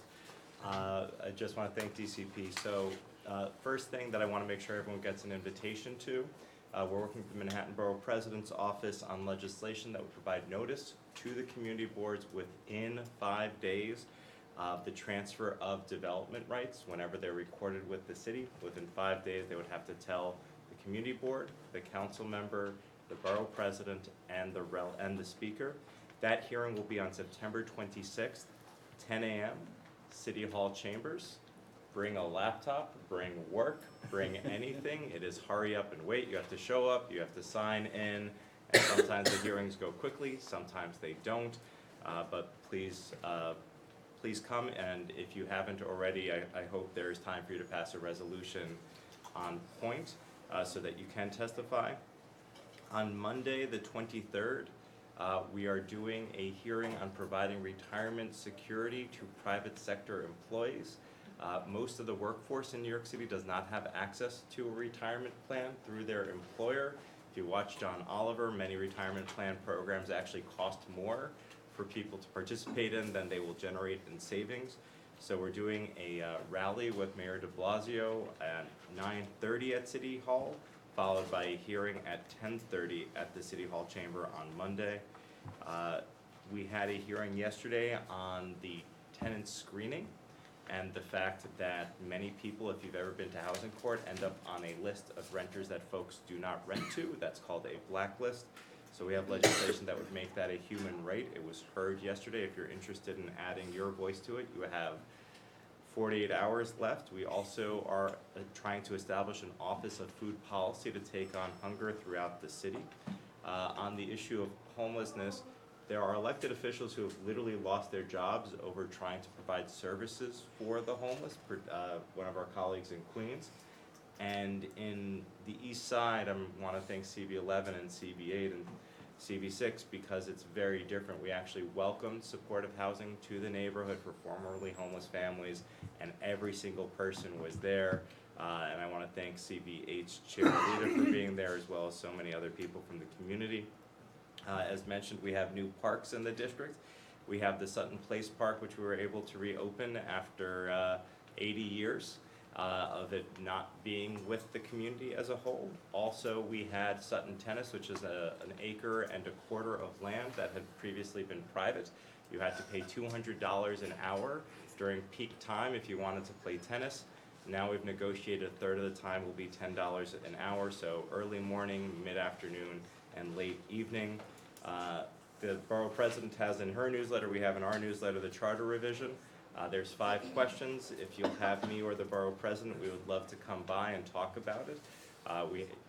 I just want to thank DCP. So first thing that I want to make sure everyone gets an invitation to, we're working with the Manhattan Borough President's Office on legislation that would provide notice to the community boards within 5 days of the transfer of development rights. Whenever they're recorded with the city, within 5 days they would have to tell the community board, the council member, the borough president, and the speaker. That hearing will be on September 26th, 10 a.m., City Hall chambers. Bring a laptop, bring work, bring anything. It is hurry up and wait. You have to show up, you have to sign in, and sometimes the hearings go quickly, sometimes they don't. But please come, and if you haven't already, I hope there is time for you to pass a resolution on point so that you can testify. On Monday, the 23rd, we are doing a hearing on providing retirement security to private sector employees. Most of the workforce in New York City does not have access to a retirement plan through their employer. If you watch John Oliver, many retirement plan programs actually cost more for people to participate in than they will generate in savings. So we're doing a rally with Mayor de Blasio at 9:30 at City Hall, followed by a hearing at 10:30 at the City Hall chamber on Monday. We had a hearing yesterday on the tenant screening and the fact that many people, if you've ever been to housing court, end up on a list of renters that folks do not rent to. That's called a blacklist. So we have legislation that would make that a human right. It was heard yesterday. If you're interested in adding your voice to it, you have 48 hours left. We also are trying to establish an Office of Food Policy to take on hunger throughout the city. On the issue of homelessness, there are elected officials who have literally lost their jobs over trying to provide services for the homeless, one of our colleagues in Queens. And in the East Side, I want to thank CB11 and CB8 and CB6 because it's very different. We actually welcomed supportive housing to the neighborhood for formerly homeless families, and every single person was there And I want to thank CBH Chair Alita for being there, as well as so many other people from the community. As mentioned, we have new parks in the district. We have the Sutton Place Park, which we were able to reopen after 80 years of it not being with the community as a whole. Also, we had Sutton Tennis, which is an acre and a quarter of land that had previously been private. You had to pay $200 an hour during peak time if you wanted to play tennis. Now we've negotiated a third of the time will be $10 an hour, so early morning, mid-afternoon, and late evening. The borough president has in her newsletter, we have in our newsletter, the charter revision. There's 5 questions. If you'll have me or the borough president, we would love to come by and talk about it.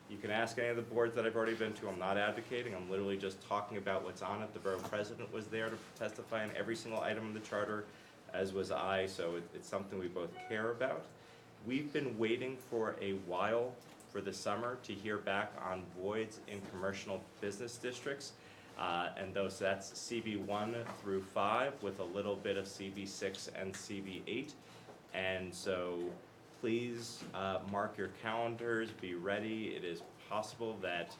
You can ask any of the boards that I've already been to. I'm not advocating. I'm literally just talking about what's on it. The borough president was there to testify on every single item in the charter, as was I, so it's something we both care about. We've been waiting for a while for the summer to hear back on voids in commercial business districts. And those, that's CB1 through 5 with a little bit of CB6 and CB8. And so please mark your calendars, be ready. It is possible that,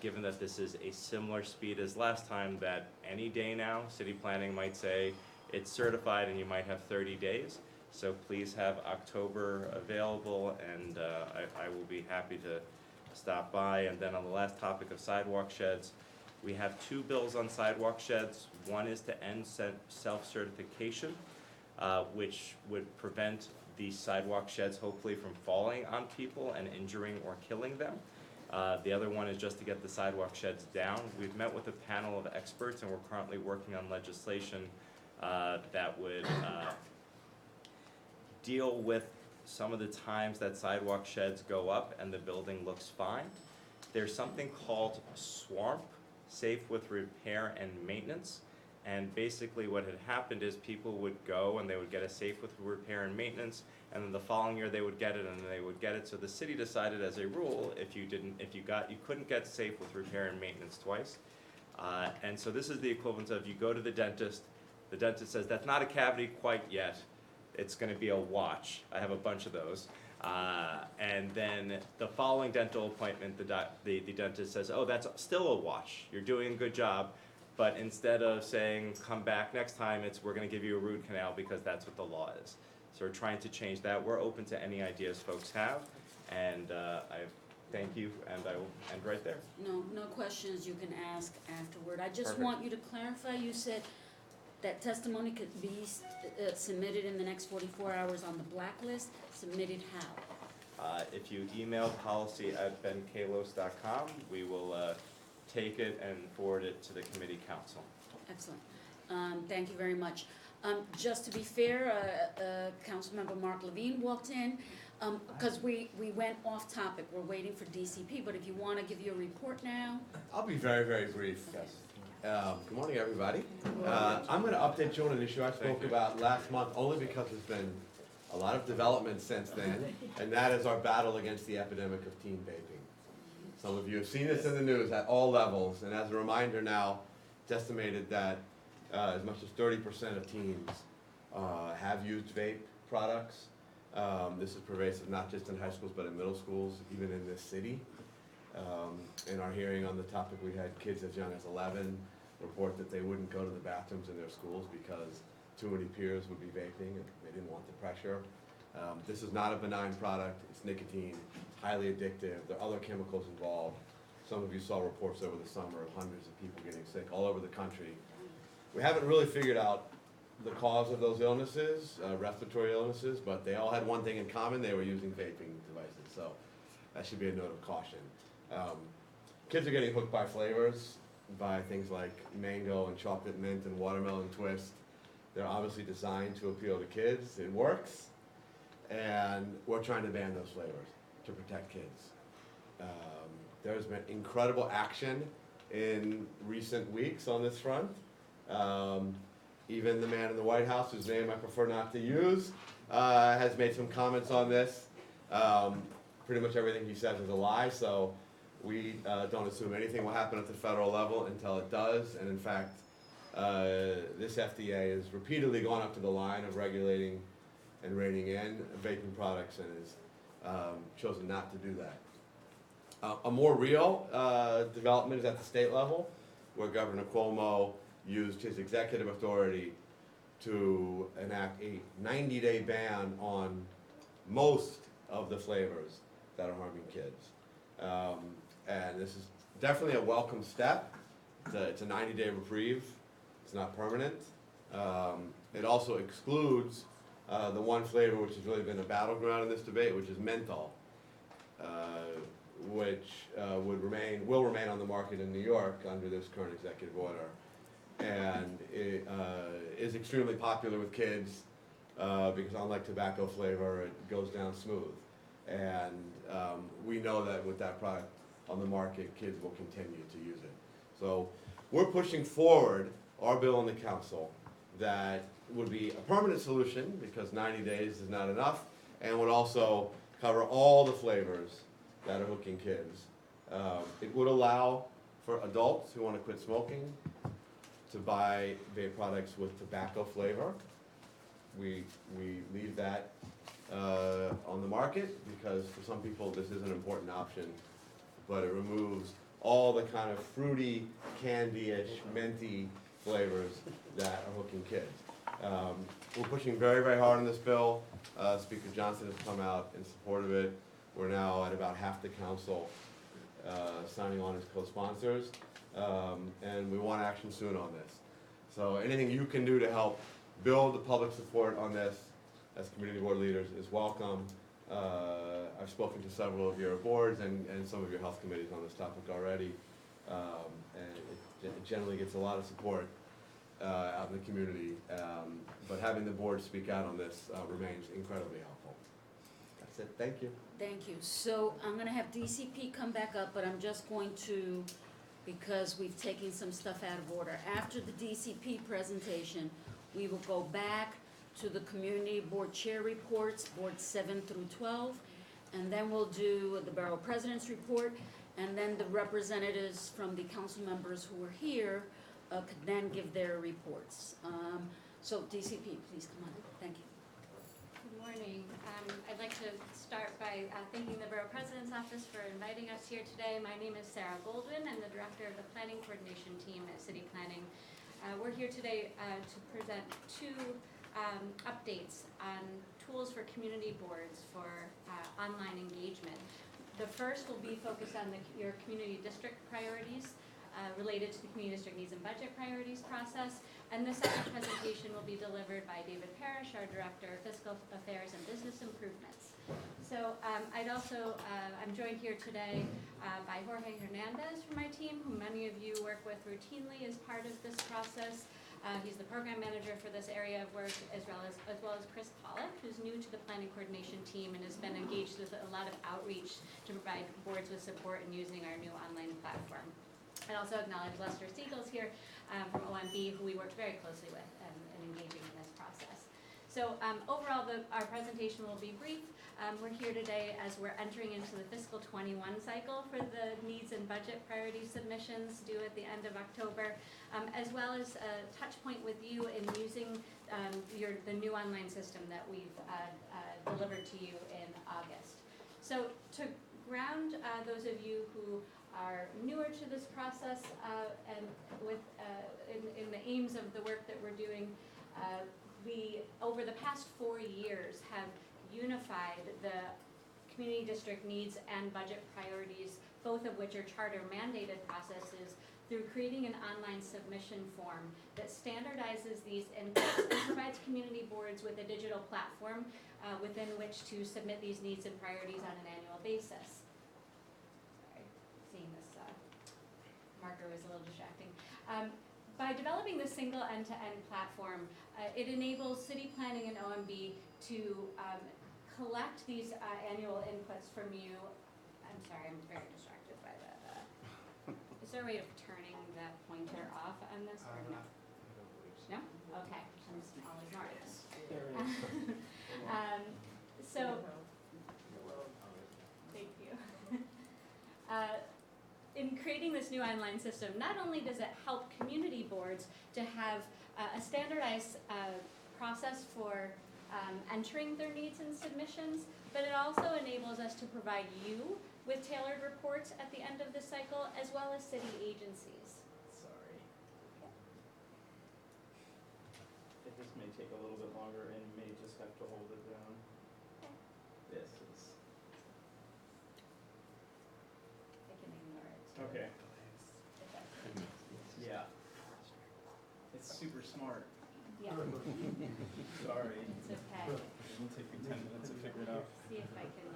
given that this is a similar speed as last time, that any day now, city planning might say it's certified and you might have 30 days. So please have October available, and I will be happy to stop by. And then on the last topic of sidewalk sheds, we have 2 bills on sidewalk sheds. One is to end self-certification, which would prevent these sidewalk sheds hopefully from falling on people and injuring or killing them. The other one is just to get the sidewalk sheds down. We've met with a panel of experts, and we're currently working on legislation that would deal with some of the times that sidewalk sheds go up and the building looks fine. There's something called SWARP, Safe with Repair and Maintenance. And basically what had happened is people would go and they would get a safe with repair and maintenance, and then the following year they would get it and they would get it. So the city decided as a rule, you couldn't get safe with repair and maintenance twice. And so this is the equivalent of you go to the dentist says, that's not a cavity quite yet. It's gonna be a watch. I have a bunch of those. And then the following dental appointment, the dentist says, oh, that's still a watch. You're doing a good job. But instead of saying, come back next time, we're gonna give you a root canal because that's what the law is. So we're trying to change that. We're open to any ideas folks have. And I thank you, and I will end right there. No questions you can ask afterward. I just Perfect. want you to clarify, you said that testimony could be submitted in the next 44 hours on the blacklist. Submitted how? If you email policy@benkalos.com, we will take it and forward it to the committee council. Excellent. Thank you very much. Just to be fair, Councilmember Mark Levine walked in, because we went off topic. We're waiting for DCP, but if you want to give your report now. I'll be very, very brief. Yes. Good morning, everybody. I'm going to update you on an issue I spoke about last month, only because there's been a lot of development since then, and that is our battle against the epidemic of teen vaping. Some of you have seen this in the news at all levels, and as a reminder now, it's estimated that as much as 30% of teens have used vape products. This is pervasive not just in high schools, but in middle schools, even in this city. In our hearing on the topic, we had kids as young as 11 report that they wouldn't go to the bathrooms in their schools because too many peers would be vaping and they didn't want the pressure. This is not a benign product. It's nicotine, it's highly addictive. There are other chemicals involved. Some of you saw reports over the summer of hundreds of people getting sick all over the country. We haven't really figured out the cause of those illnesses, respiratory illnesses, but they all had one thing in common: they were using vaping devices. So that should be a note of caution. Kids are getting hooked by flavors, by things like mango and chocolate mint and watermelon twist. They're obviously designed to appeal to kids. It works, and we're trying to ban those flavors to protect kids. There's been incredible action in recent weeks on this front. Even the man in the White House, whose name I prefer not to use, has made some comments on this. Pretty much everything he says is a lie, so we don't assume anything will happen at the federal level until it does. And in fact, this FDA has repeatedly gone up to the line of regulating and reining in vaping products and is chosen not to do that. A more real development is at the state level, where Governor Cuomo used his executive authority to enact a 90-day ban on most of the flavors that are harming kids. And this is definitely a welcome step. It's a 90-day reprieve. It's not permanent. It also excludes the one flavor which has really been a battleground in this debate, which is menthol, which will remain on the market in New York under this current executive order, and it is extremely popular with kids because unlike tobacco flavor, it goes down smooth. And we know that with that product on the market, kids will continue to use it. So we're pushing forward our bill in the council that would be a permanent solution, because 90 days is not enough, and would also cover all the flavors that are hooking kids. It would allow for adults who want to quit smoking to buy vape products with tobacco flavor. We leave that on the market because for some people this is an important option, but it removes all the kind of fruity, candy-ish, minty flavors that are hooking kids. We're pushing very, very hard on this bill. Speaker Johnson has come out in support of it. We're now at about half the council signing on as co-sponsors, and we want action soon on this. So anything you can do to help build the public support on this as community board leaders is welcome. I've spoken to several of your boards and some of your health committees on this topic already, and it generally gets a lot of support out in the community, but having the board speak out on this remains incredibly helpful. That's it, thank you. Thank you. So I'm gonna have DCP come back up, but I'm just going to, because we've taken some stuff out of order. After the DCP presentation, we will go back to the community board chair reports, boards 7 through 12, and then we'll do the borough president's report, and then the representatives from the council members who are here could then give their reports. So DCP, please come on. Thank you. Good morning. I'd like to start by thanking the Borough President's Office for inviting us here today. My name is Sarah Goldwyn. I'm the Director of the Planning Coordination Team at City Planning. We're here today to present two updates on tools for community boards for online engagement. The first will be focused on your community district priorities related to the community district needs and budget priorities process. And the second presentation will be delivered by David Parrish, our Director of Fiscal Affairs and Business Improvements. So I'm joined here today by Jorge Hernandez from my team, who many of you work with routinely as part of this process. He's the program manager for this area of work, as well as Chris Pollock, who's new to the planning coordination team and has been engaged with a lot of outreach to provide boards with support in using our new online platform. I'd also acknowledge Lester Siegel's here from OMB, who we worked very closely with in engaging in this process. So overall, our presentation will be brief. We're here today as we're entering into the fiscal 21 cycle for the needs and budget priority submissions due at the end of October, as well as a touch point with you in using the new online system that we've delivered to you in August. So to ground those of you who are newer to this process and with in the aims of the work that we're doing, we over the past 4 years have unified the community district needs and budget priorities, both of which are charter mandated processes, through creating an online submission form that standardizes these inputs and provides community boards with a digital platform within which to submit these needs and priorities on an annual basis. Sorry, seeing this marker was a little distracting. By developing this single end-to-end platform, it enables city planning and OMB to collect these annual inputs from you. I'm sorry, I'm very distracted by that. Is there a way of turning that pointer off on this or no? No? Okay, I'll ignore this. Thank you. In creating this new online system, not only does it help community boards to have a standardized process for entering their needs and submissions, but it also enables us to provide you with tailored reports at the end of the cycle, as well as city agencies. Sorry. This may take a little bit longer and may just have to hold it down. This is, I can ignore it too. okay, if that's- yeah. It's super smart. Yeah, Sorry. it's okay. It'll take me 10 minutes to figure it out. See if I can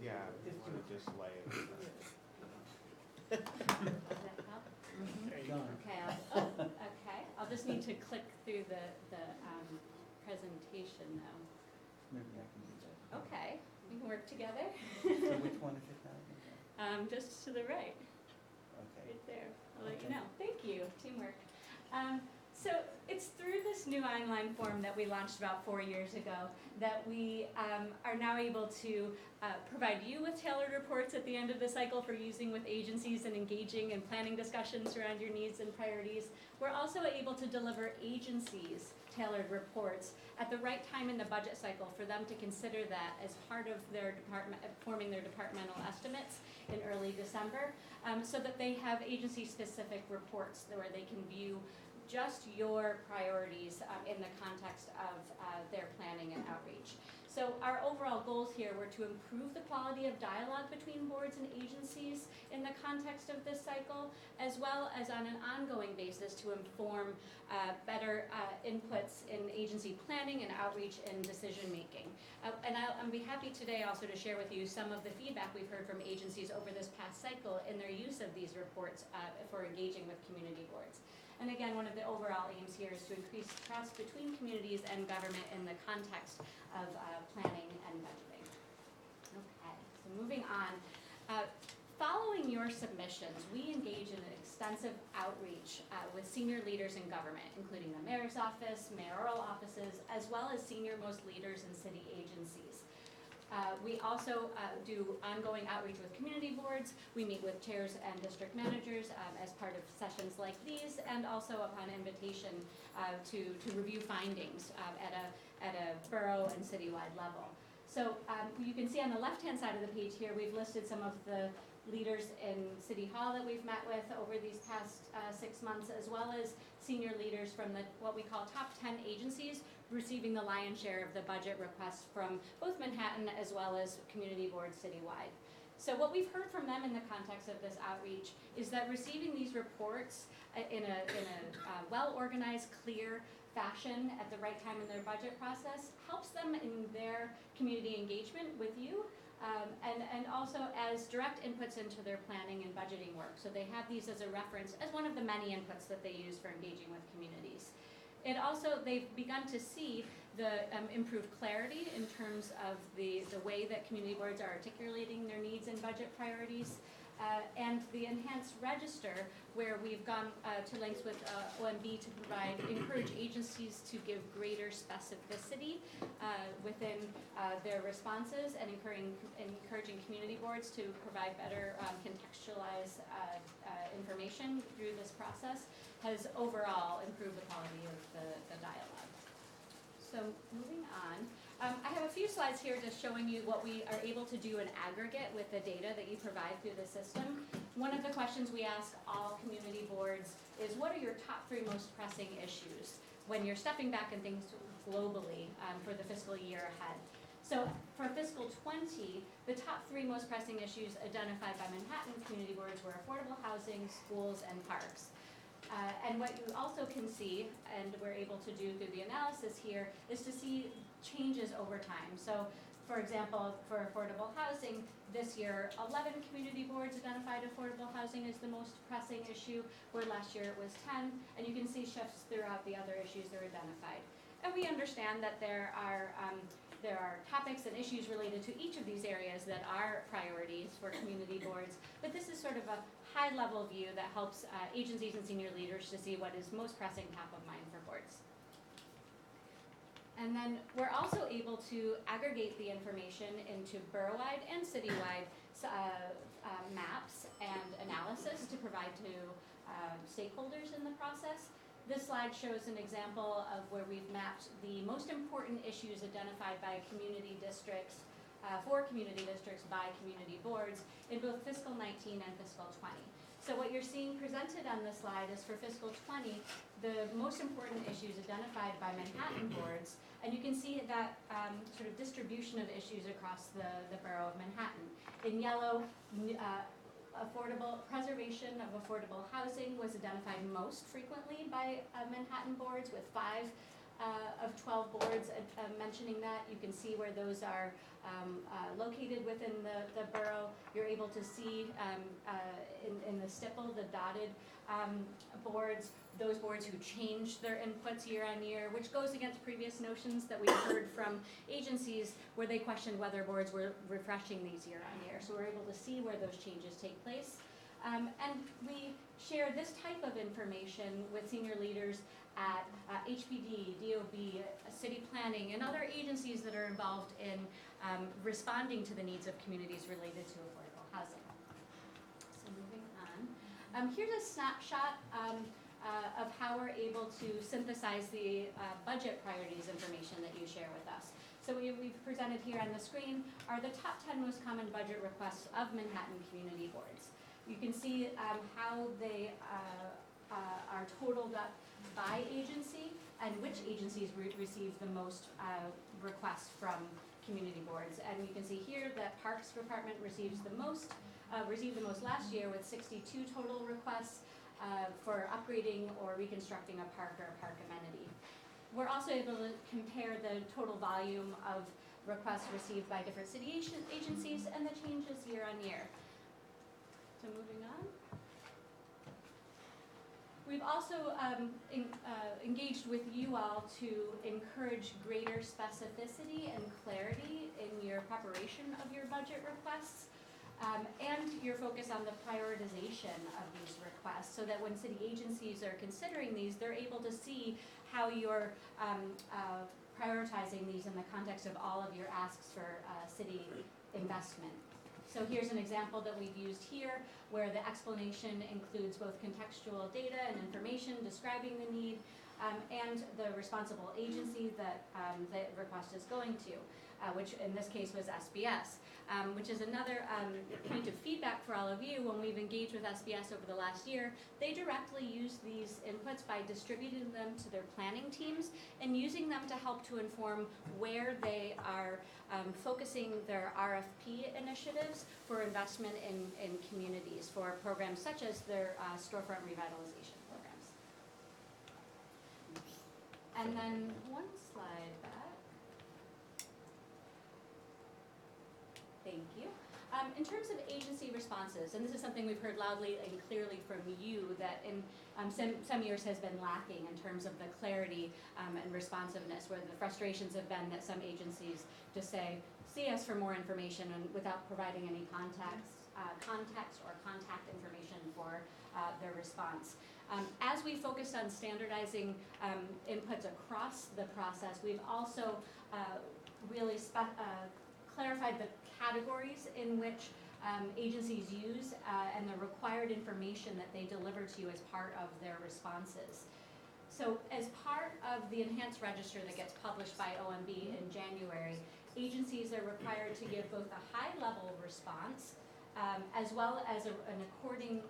Yeah, you wanna just lay it. does that help? There you go. Okay, I'll just need to click through the presentation though. Maybe I can do that. Okay, we can work together. So which one is it now? Just to the right, Okay. right there. I'll let you Okay. know. Thank you, teamwork. So it's through this new online form that we launched about 4 years ago that we are now able to provide you with tailored reports at the end of the cycle for using with agencies and engaging and planning discussions around your needs and priorities. We're also able to deliver agencies tailored reports at the right time in the budget cycle for them to consider that as part of their department, forming their departmental estimates in early December, so that they have agency-specific reports where they can view just your priorities in the context of their planning and outreach. So our overall goals here were to improve the quality of dialogue between boards and agencies in the context of this cycle, as well as on an ongoing basis to inform better inputs in agency planning and outreach and decision-making. And I'll be happy today also to share with you some of the feedback we've heard from agencies over this past cycle in their use of these reports for engaging with community boards. And again, one of the overall aims here is to increase trust between communities and government in the context of planning and budgeting. Okay, so moving on. Following your submissions, we engage in an extensive outreach with senior leaders in government, including the mayor's office, mayoral offices, as well as senior-most leaders in city agencies. We also do ongoing outreach with community boards. We meet with chairs and district managers as part of sessions like these, and also upon invitation to review findings at a borough and citywide level. So you can see on the left-hand side of the page here, we've listed some of the leaders in City Hall that we've met with over these past 6 months, as well as senior leaders from the what we call top 10 agencies receiving the lion's share of the budget requests from both Manhattan as well as community boards citywide. So what we've heard from them in the context of this outreach is that receiving these reports in a well-organized, clear fashion at the right time in their budget process helps them in their community engagement with you, and also as direct inputs into their planning and budgeting work. So they have these as a reference, as one of the many inputs that they use for engaging with communities. It also, they've begun to see the improved clarity in terms of the way that community boards are articulating their needs and budget priorities, and the enhanced register, where we've gone to lengths with OMB to encourage agencies to give greater specificity within their responses, and encouraging community boards to provide better contextualized information through this process, has overall improved the quality of the dialogue. So moving on, I have a few slides here just showing you what we are able to do in aggregate with the data that you provide through the system. One of the questions we ask all community boards is, what are your top 3 most pressing issues when you're stepping back and things globally for the fiscal year ahead? So for fiscal 20, the top 3 most pressing issues identified by Manhattan community boards were affordable housing, schools, and parks. And what you also can see, and we're able to do through the analysis here, is to see changes over time. So, for example, for affordable housing, this year, 11 community boards identified affordable housing as the most pressing issue, where last year it was 10, and you can see shifts throughout the other issues that are identified. And we understand that there are topics and issues related to each of these areas that are priorities for community boards, but this is sort of a high-level view that helps agencies and senior leaders to see what is most pressing top of mind for boards. And then we're also able to aggregate the information into borough-wide and citywide maps and analysis to provide to stakeholders in the process. This slide shows an example of where we've mapped the most important issues identified by community districts, for community districts by community boards in both fiscal 19 and fiscal 20. So what you're seeing presented on this slide is for fiscal 20, the most important issues identified by Manhattan boards, and you can see that sort of distribution of issues across the borough of Manhattan. In yellow, preservation of affordable housing was identified most frequently by Manhattan boards, with 5 of 12 boards mentioning that. You can see where those are located within the borough. You're able to see in the stipple, the dotted boards, those boards who changed their inputs year on year, which goes against previous notions that we've heard from agencies where they questioned whether boards were refreshing these year on year. So we're able to see where those changes take place. And we share this type of information with senior leaders at HPD, DOB, city planning, and other agencies that are involved in responding to the needs of communities related to affordable housing. So moving on. Here's a snapshot of how we're able to synthesize the budget priorities information that you share with us. So what we've presented here on the screen are the top 10 most common budget requests of Manhattan community boards. You can see how they are totaled up by agency and which agencies receive the most requests from community boards. And you can see here that Parks Department received the most last year with 62 total requests for upgrading or reconstructing a park or a park amenity. We're also able to compare the total volume of requests received by different city agencies and the changes year on year. So moving on. We've also engaged with you all to encourage greater specificity and clarity in your preparation of your budget requests, and your focus on the prioritization of these requests, so that when city agencies are considering these, they're able to see how you're prioritizing these in the context of all of your asks for city investment. So here's an example that we've used here, where the explanation includes both contextual data and information describing the need, and the responsible agency that the request is going to, which in this case was SBS, which is another point of feedback for all of you. When we've engaged with SBS over the last year, they directly use these inputs by distributing them to their planning teams and using them to help to inform where they are focusing their RFP initiatives for investment in communities for programs such as their storefront revitalization programs. And then one slide back. Thank you. In terms of agency responses, and this is something we've heard loudly and clearly from you, that in some years has been lacking in terms of the clarity and responsiveness, where the frustrations have been that some agencies just say, see us for more information, and without providing any context or contact information for their response. As we focused on standardizing inputs across the process, we've also really clarified the categories in which agencies use and the required information that they deliver to you as part of their responses. So as part of the enhanced register that gets published by OMB in January, agencies are required to give both a high-level response as well as an according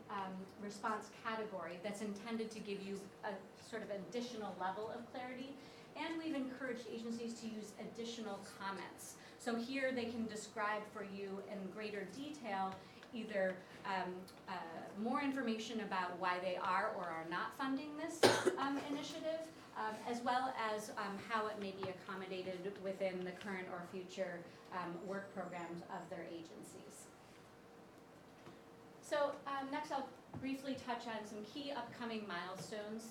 response category that's intended to give you a sort of additional level of clarity. And we've encouraged agencies to use additional comments. So here they can describe for you in greater detail either more information about why they are or are not funding this initiative, as well as how it may be accommodated within the current or future work programs of their agencies. So next I'll briefly touch on some key upcoming milestones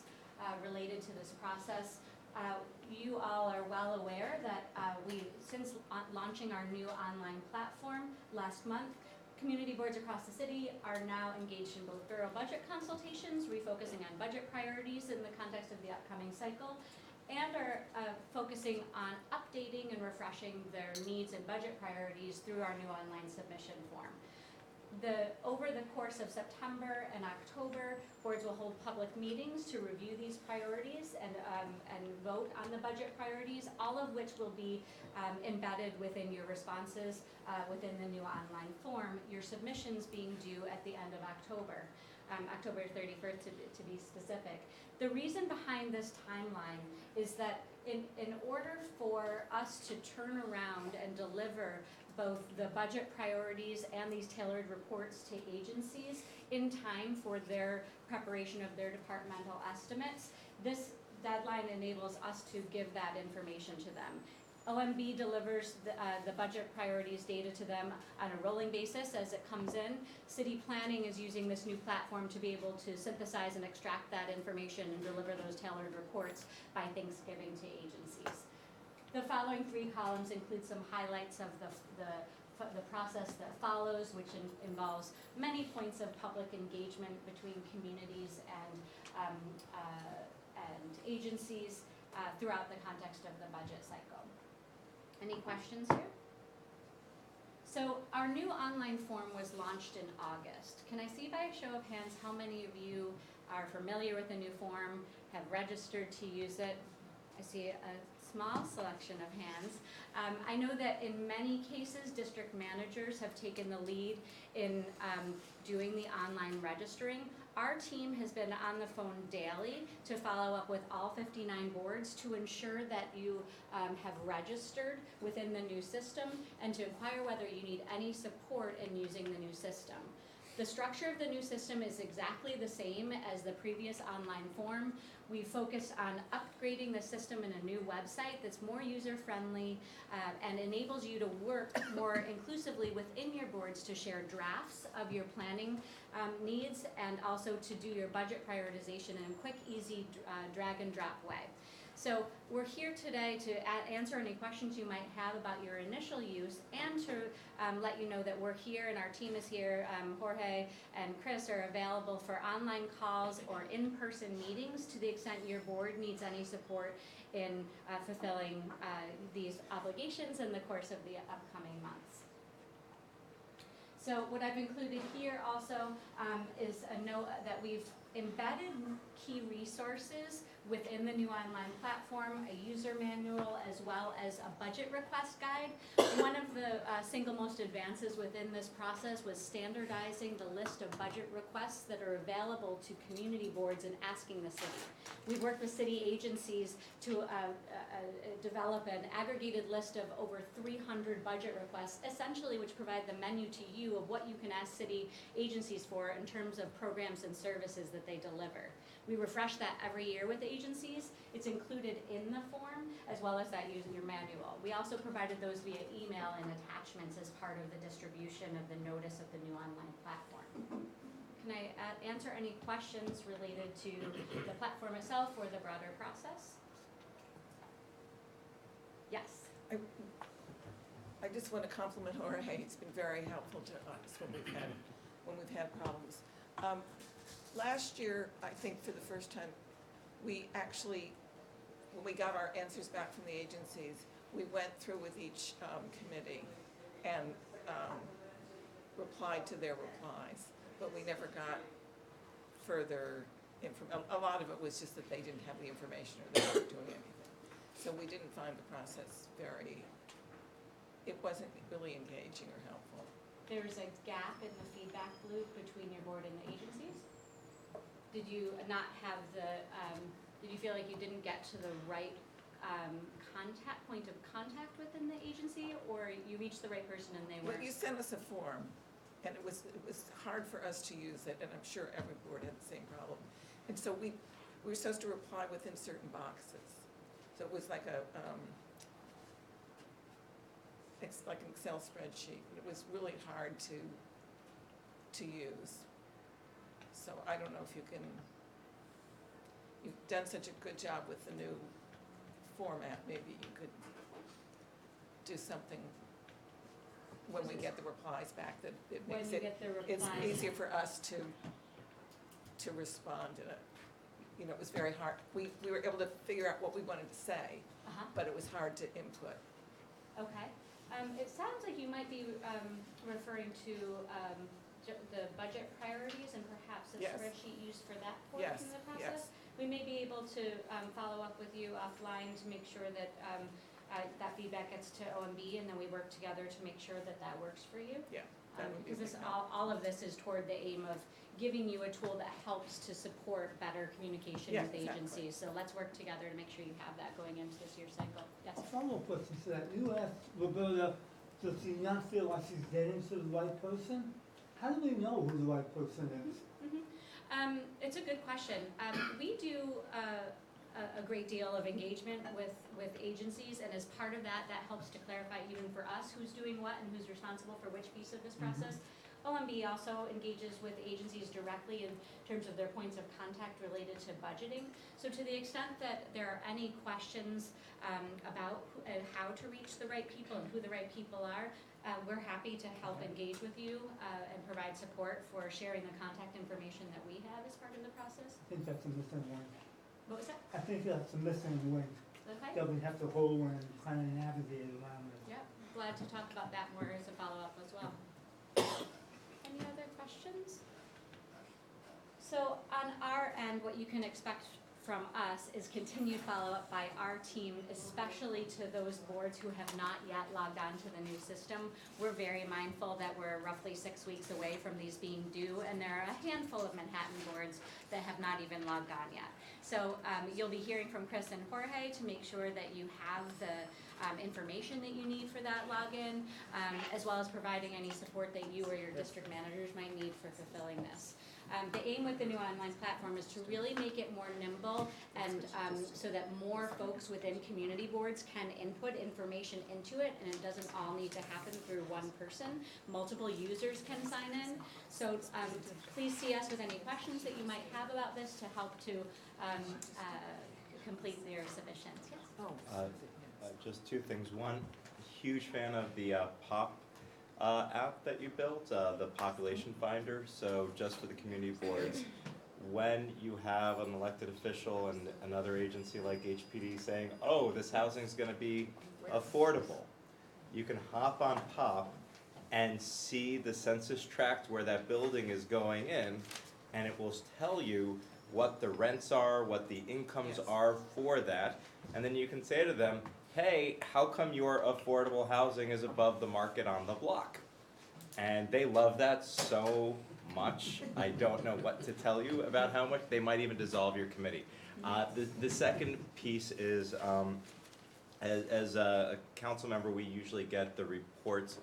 related to this process. You all are well aware that since launching our new online platform last month, community boards across the city are now engaged in both borough budget consultations, refocusing on budget priorities in the context of the upcoming cycle, and are focusing on updating and refreshing their needs and budget priorities through our new online submission form. Over the course of September and October, boards will hold public meetings to review these priorities and vote on the budget priorities, all of which will be embedded within your responses within the new online form, your submissions being due at the end of October, October 31st to be specific. The reason behind this timeline is that in order for us to turn around and deliver both the budget priorities and these tailored reports to agencies in time for their preparation of their departmental estimates, this deadline enables us to give that information to them. OMB delivers the budget priorities data to them on a rolling basis as it comes in. City planning is using this new platform to be able to synthesize and extract that information and deliver those tailored reports by Thanksgiving to agencies. The following 3 columns include some highlights of the process that follows, which involves many points of public engagement between communities and agencies throughout the context of the budget cycle. Any questions here? So our new online form was launched in August. Can I see by a show of hands how many of you are familiar with the new form, have registered to use it? I see a small selection of hands. I know that in many cases, district managers have taken the lead in doing the online registering. Our team has been on the phone daily to follow up with all 59 boards to ensure that you have registered within the new system and to inquire whether you need any support in using the new system. The structure of the new system is exactly the same as the previous online form. We focused on upgrading the system in a new website that's more user-friendly and enables you to work more inclusively within your boards to share drafts of your planning needs and also to do your budget prioritization in a quick, easy drag and drop way. So we're here today to answer any questions you might have about your initial use and to let you know that we're here and our team is here. Jorge and Chris are available for online calls or in-person meetings to the extent your board needs any support in fulfilling these obligations in the course of the upcoming months. So what I've included here also is a note that we've embedded key resources within the new online platform, a user manual, as well as a budget request guide. One of the single most advances within this process was standardizing the list of budget requests that are available to community boards and asking the city. We've worked with city agencies to develop an aggregated list of over 300 budget requests, essentially which provide the menu to you of what you can ask city agencies for in terms of programs and services that they deliver. We refresh that every year with agencies. It's included in the form as well as that user manual. We also provided those via email and attachments as part of the distribution of the notice of the new online platform. Can I answer any questions related to the platform itself or the broader process? Yes. I just want to compliment Jorge. It's been very helpful to us when we've had problems. Last year, I think for the first time, we actually, when we got our answers back from the agencies, we went through with each committee and replied to their replies, but we never got further information. A lot of it was just that they didn't have the information or they weren't doing anything. So we didn't find the process it wasn't really engaging or helpful. There's a gap in the feedback loop between your board and the agencies? Did you not have did you feel like you didn't get to the right point of contact within the agency, or you reached the right person and they Well, weren't? you sent us a form, and it was hard for us to use it, and I'm sure every board had the same problem. And so we were supposed to reply within certain boxes. So it was like it's like an Excel spreadsheet, and it was really hard to use. So I don't know if you've done such a good job with the new format, maybe you could do something when we get the replies back that it When makes you get the it's replies. easier for us to respond in it. You know, it was very hard. We were able to figure out what we wanted to say, but it was hard to input. Okay. It sounds like you might be referring to the budget priorities and perhaps a Yes. spreadsheet used for that Yes, portion of the yes. process. We may be able to follow up with you offline to make sure that that feedback gets to OMB, and then we work together to make sure that that works for you. Yeah, that would be a Because big this, help. all of this is toward the aim of giving you a tool that helps to support better communication Yeah, with exactly. agencies. So let's work together to make sure you have that going into this year's cycle. Yes. A follow-up question to that. You asked Roberta, does she not feel like she's getting to the right person? How do we know who the right person is? It's a good question. We do a great deal of engagement with agencies, and as part of that, that helps to clarify even for us who's doing what and who's responsible for which piece of this process. OMB also engages with agencies directly in terms of their points of contact related to budgeting. So to the extent that there are any questions about how to reach the right people and who the right people are, we're happy to help engage with you and provide support for sharing the contact information that we have as part of the process. I think that's a missing link. What was that? I think that's a missing link Okay. that we have to hold and kind of navigate around it. Yep, glad to talk about that more as a follow-up as well. Any other questions? So on our end, what you can expect from us is continued follow-up by our team, especially to those boards who have not yet logged on to the new system. We're very mindful that we're roughly 6 weeks away from these being due, and there are a handful of Manhattan boards that have not even logged on yet. So you'll be hearing from Chris and Jorge to make sure that you have the information that you need for that login, as well as providing any support that you or your district managers might need for fulfilling this. The aim with the new online platform is to really make it more nimble and so that more folks within community boards can input information into it, and it doesn't all need to happen through one person. Multiple users can sign in. So please see us with any questions that you might have about this to help to complete your submissions. Yes? Just two things. One, huge fan of the POP app that you built, the population finder. So just for the community boards, when you have an elected official and another agency like HPD saying, oh, this housing is gonna be affordable, you can hop on POP and see the census tract where that building is going in, and it will tell you what the rents are, what the incomes are for that, and then you can say to them, hey, how come your affordable housing is above the market on the block? And they love that so much. I don't know what to tell you about how much. They might even dissolve your committee. The second piece is, as a council member, we usually get the reports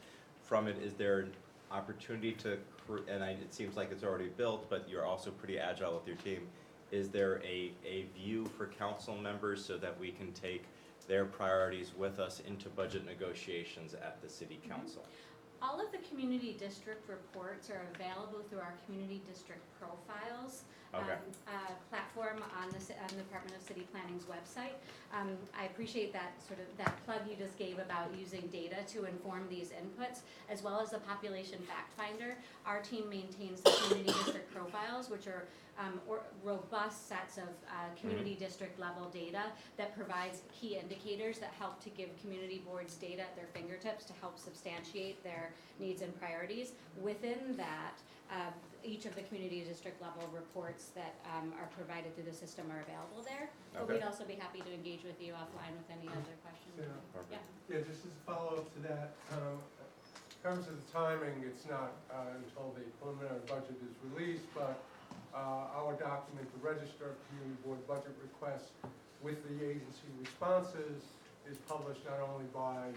from it. Is there an opportunity to, it seems like it's already built, but you're also pretty agile with your team. Is there a view for council members so that we can take their priorities with us into budget negotiations at the city council? All of the community district reports are available through our community district profiles platform on the Department of City Planning's website. I appreciate that that plug you just gave about using data to inform these inputs, as well as the population fact finder. Our team maintains the community district profiles, which are robust sets of community district level data that provides key indicators that help to give community boards data at their fingertips to help substantiate their needs and priorities. Within that, each of the community district level reports that are provided through the system are available there. But we'd also be happy to engage with you offline with any other questions. Yeah, just as a follow-up to that, in terms of the timing, it's not until the preliminary budget is released, but our document, the Register of Community Board Budget Requests with the agency responses, is published not only by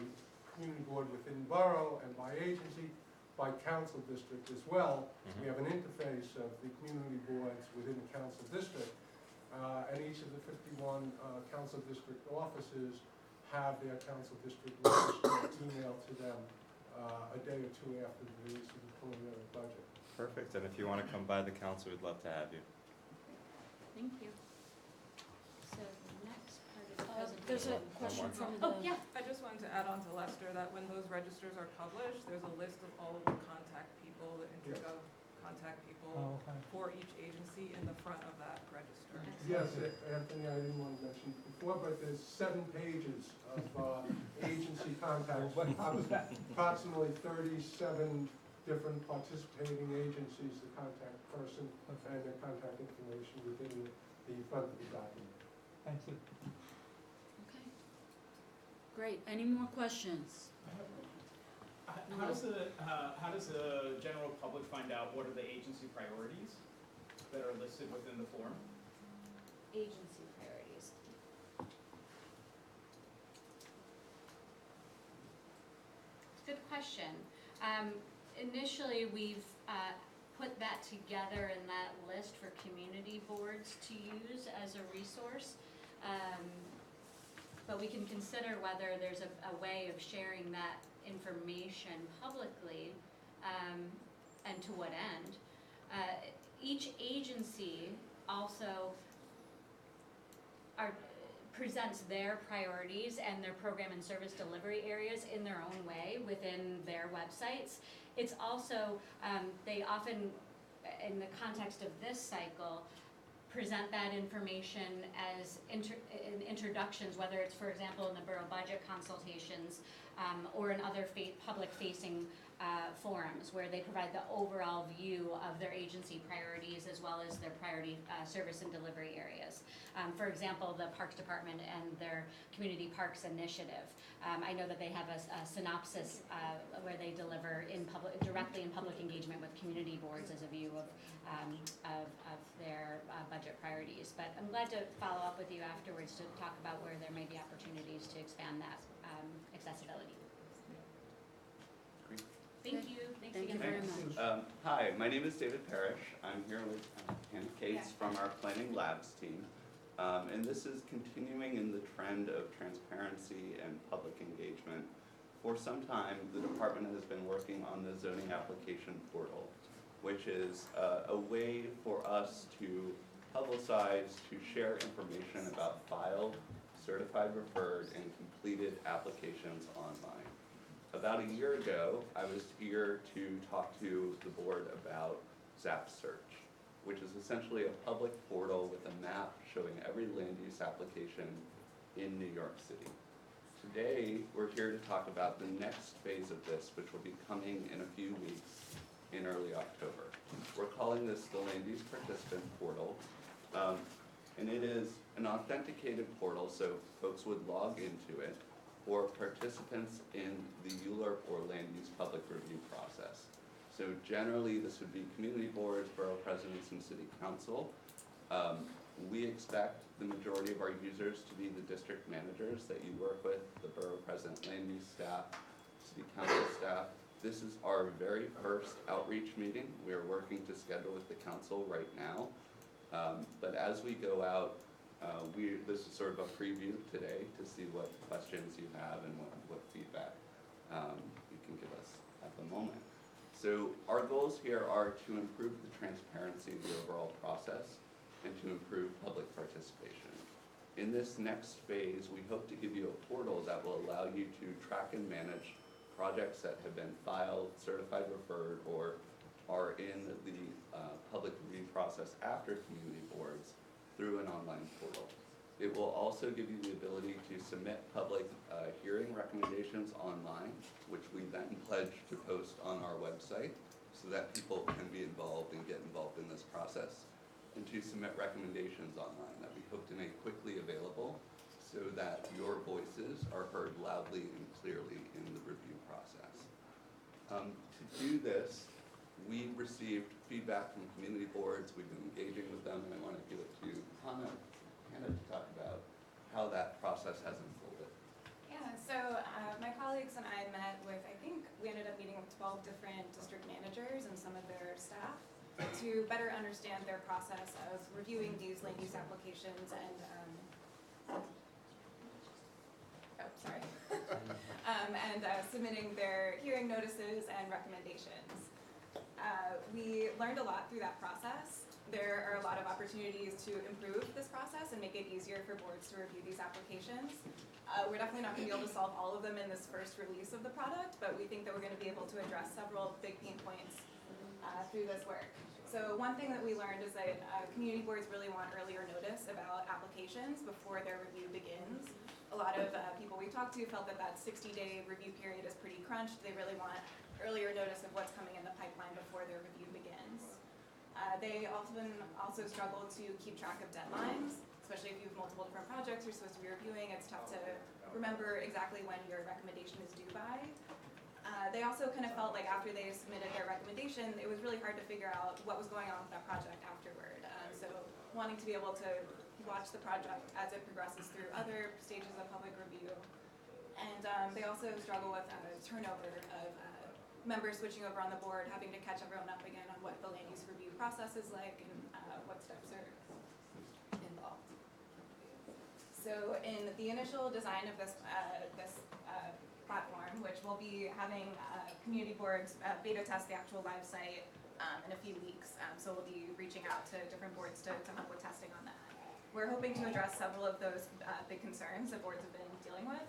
community board within borough and by agency, by council district as well. We have an interface of the community boards within the council district, and each of the 51 council district offices have their council district register emailed to them a day or two after the release of the preliminary budget. Perfect, and if you want to come by the council, we'd love to have you. Thank you. So the next part of the presentation. There's a question from the. Oh, yeah. I just wanted to add on to Lester that when those registers are published, there's a list of all of the contact people, the intergov contact people for each agency in the front of that register. Yes, Anthony, I didn't want to mention before, but there's 7 pages of agency contacts, approximately 37 different participating agencies, the contact person and the contact information within the front of the document. Thank you. Okay. Great. Any more questions? How does the general public find out what are the agency priorities that are listed within the form? Agency priorities. Good question. Initially, we've put that together in that list for community boards to use as a resource. But we can consider whether there's a way of sharing that information publicly, and to what end. Each agency also presents their priorities and their program and service delivery areas in their own way within their websites. It's also, they often, in the context of this cycle, present that information as in introductions, whether it's, for example, in the borough budget consultations, or in other public-facing forums where they provide the overall view of their agency priorities as well as their priority service and delivery areas. For example, the Parks Department and their Community Parks Initiative. I know that they have a synopsis where they deliver directly in public engagement with community boards as a view of their budget priorities. But I'm glad to follow up with you afterwards to talk about where there may be opportunities to expand that accessibility. Great. Thank you. Thanks Thank again you very much. much. Hi, my name is David Parrish. I'm here with Hannah Cates from our Planning Labs team. And this is continuing in the trend of transparency and public engagement. For some time, the department has been working on the zoning application portal, which is a way for us to publicize, to share information about filed, certified referred, and completed applications online. About a year ago, I was here to talk to the board about Zap Search, which is essentially a public portal with a map showing every land use application in New York City. Today, we're here to talk about the next phase of this, which will be coming in a few weeks in early October. We're calling this the Land Use Participant Portal, and it is an authenticated portal, so folks would log into it for participants in the ULURP or Land Use Public Review process. So generally, this would be community boards, borough presidents, and city council. We expect the majority of our users to be the district managers that you work with, the borough president, land use staff, city council staff. This is our very first outreach meeting. We are working to schedule with the council right now. But as we go out, this is sort of a preview today to see what questions you have and what feedback you can give us at the moment. So our goals here are to improve the transparency of the overall process and to improve public participation. In this next phase, we hope to give you a portal that will allow you to track and manage projects that have been filed, certified, referred, or are in the public review process after community boards through an online portal. It will also give you the ability to submit public hearing recommendations online, which we then pledge to post on our website so that people can be involved and get involved in this process, and to submit recommendations online that we hope to make quickly available so that your voices are heard loudly and clearly in the review process. To do this, we received feedback from community boards. We've been engaging with them, and I want to give it to Hannah to talk about how that process has unfolded. Yeah, so my colleagues and I met with, I think we ended up meeting with 12 different district managers and some of their staff to better understand their process of reviewing these land use applications and submitting their hearing notices and recommendations. We learned a lot through that process. There are a lot of opportunities to improve this process and make it easier for boards to review these applications. We're definitely not going to be able to solve all of them in this first release of the product, but we think that we're going to be able to address several big pain points through this work. So one thing that we learned is that community boards really want earlier notice about applications before their review begins. A lot of people we talked to felt that 60-day review period is pretty crunched. They really want earlier notice of what's coming in the pipeline before their review begins. They often also struggle to keep track of deadlines, especially if you have multiple different projects you're supposed to be reviewing. It's tough to remember exactly when your recommendation is due by. They also kind of felt like after they submitted their recommendation, it was really hard to figure out what was going on with that project afterward. So wanting to be able to watch the project as it progresses through other stages of public review. And they also struggle with turnover of members switching over on the board, having to catch everyone up again on what the land use review process is like and what steps are involved. So in the initial design of this platform, which we'll be having community boards beta test the actual live site in a few weeks. So we'll be reaching out to different boards to help with testing on that. We're hoping to address several of those big concerns that boards have been dealing with.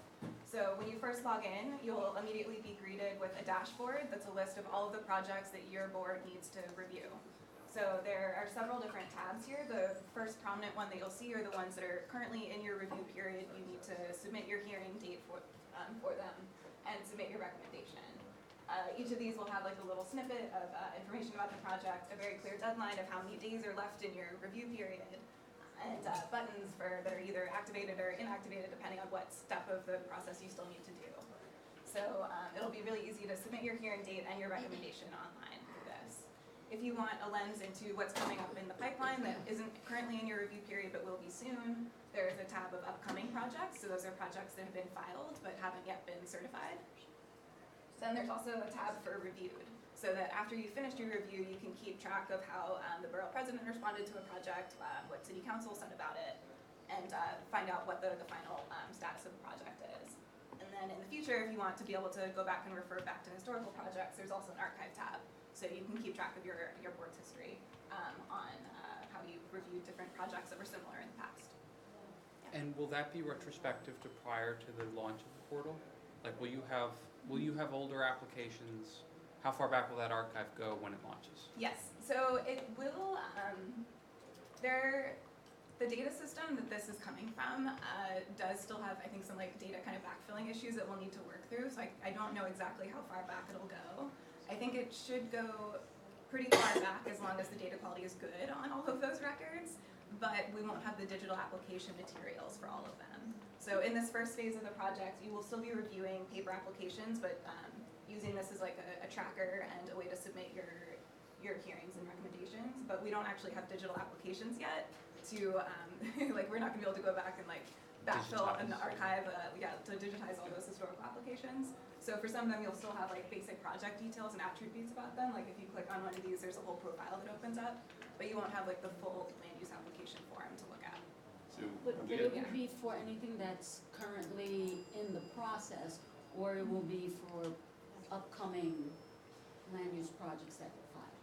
So when you first log in, you'll immediately be greeted with a dashboard that's a list of all of the projects that your board needs to review. So there are several different tabs here. The first prominent one that you'll see are the ones that are currently in your review period. You need to submit your hearing date for them and submit your recommendation. Each of these will have like a little snippet of information about the project, a very clear deadline of how many days are left in your review period, and buttons that are either activated or inactivated depending on what step of the process you still need to do. So it'll be really easy to submit your hearing date and your recommendation online through this. If you want a lens into what's coming up in the pipeline that isn't currently in your review period but will be soon, there's a tab of upcoming projects. So those are projects that have been filed but haven't yet been certified. Then there's also a tab for reviewed, so that after you finish your review, you can keep track of how the borough president responded to a project, what city council said about it, and find out what the final status of the project is. And then in the future, if you want to be able to go back and refer back to historical projects, there's also an archive tab, so you can keep track of your board's history on how you reviewed different projects that were similar in the past. And will that be retrospective to prior to the launch of the portal? Like, will you have older applications? How far back will that archive go when it launches? Yes, so it will, the data system that this is coming from does still have, I think, some like data kind of backfilling issues that we'll need to work through, so I don't know exactly how far back it'll go. I think it should go pretty far back as long as the data quality is good on all of those records, but we won't have the digital application materials for all of them. So in this first phase of the project, you will still be reviewing paper applications, but using this as like a tracker and a way to submit your hearings and recommendations. But we don't actually have digital applications yet to, like we're not gonna be able to go back and like backfill an archive, to digitize all those historical applications. So for some of them, you'll still have like basic project details and attributes about them. Like if you click on one of these, there's a whole profile that opens up, but you won't have like the full land use application form to look at. But it would be for anything that's currently in the process, or it will be for upcoming land use projects that will file?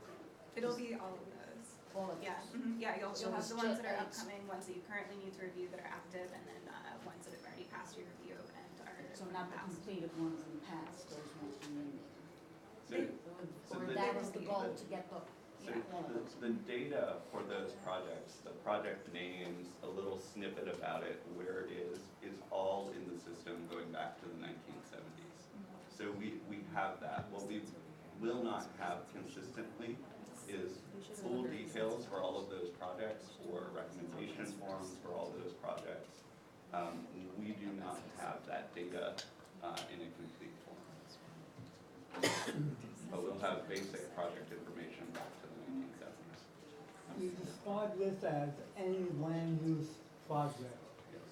It'll be all of those. All of Yeah, those? yeah, you'll So have it's the ones ju- that are it's- upcoming, ones that you currently need to review that are active, and then ones that have already passed your review and are So not the passed. completed ones in the past, those won't be in So there? Or the- that is the goal, to get the, So all of those? the data for those projects, the project names, a little snippet about it, where it is all in the system going back to the 1970s. So we have that. What we will not have consistently is full details for all of those projects or recommendation forms for all those projects. We do not have that data in a complete form. But we'll have basic project information back to the 1970s. You describe this as any land use project.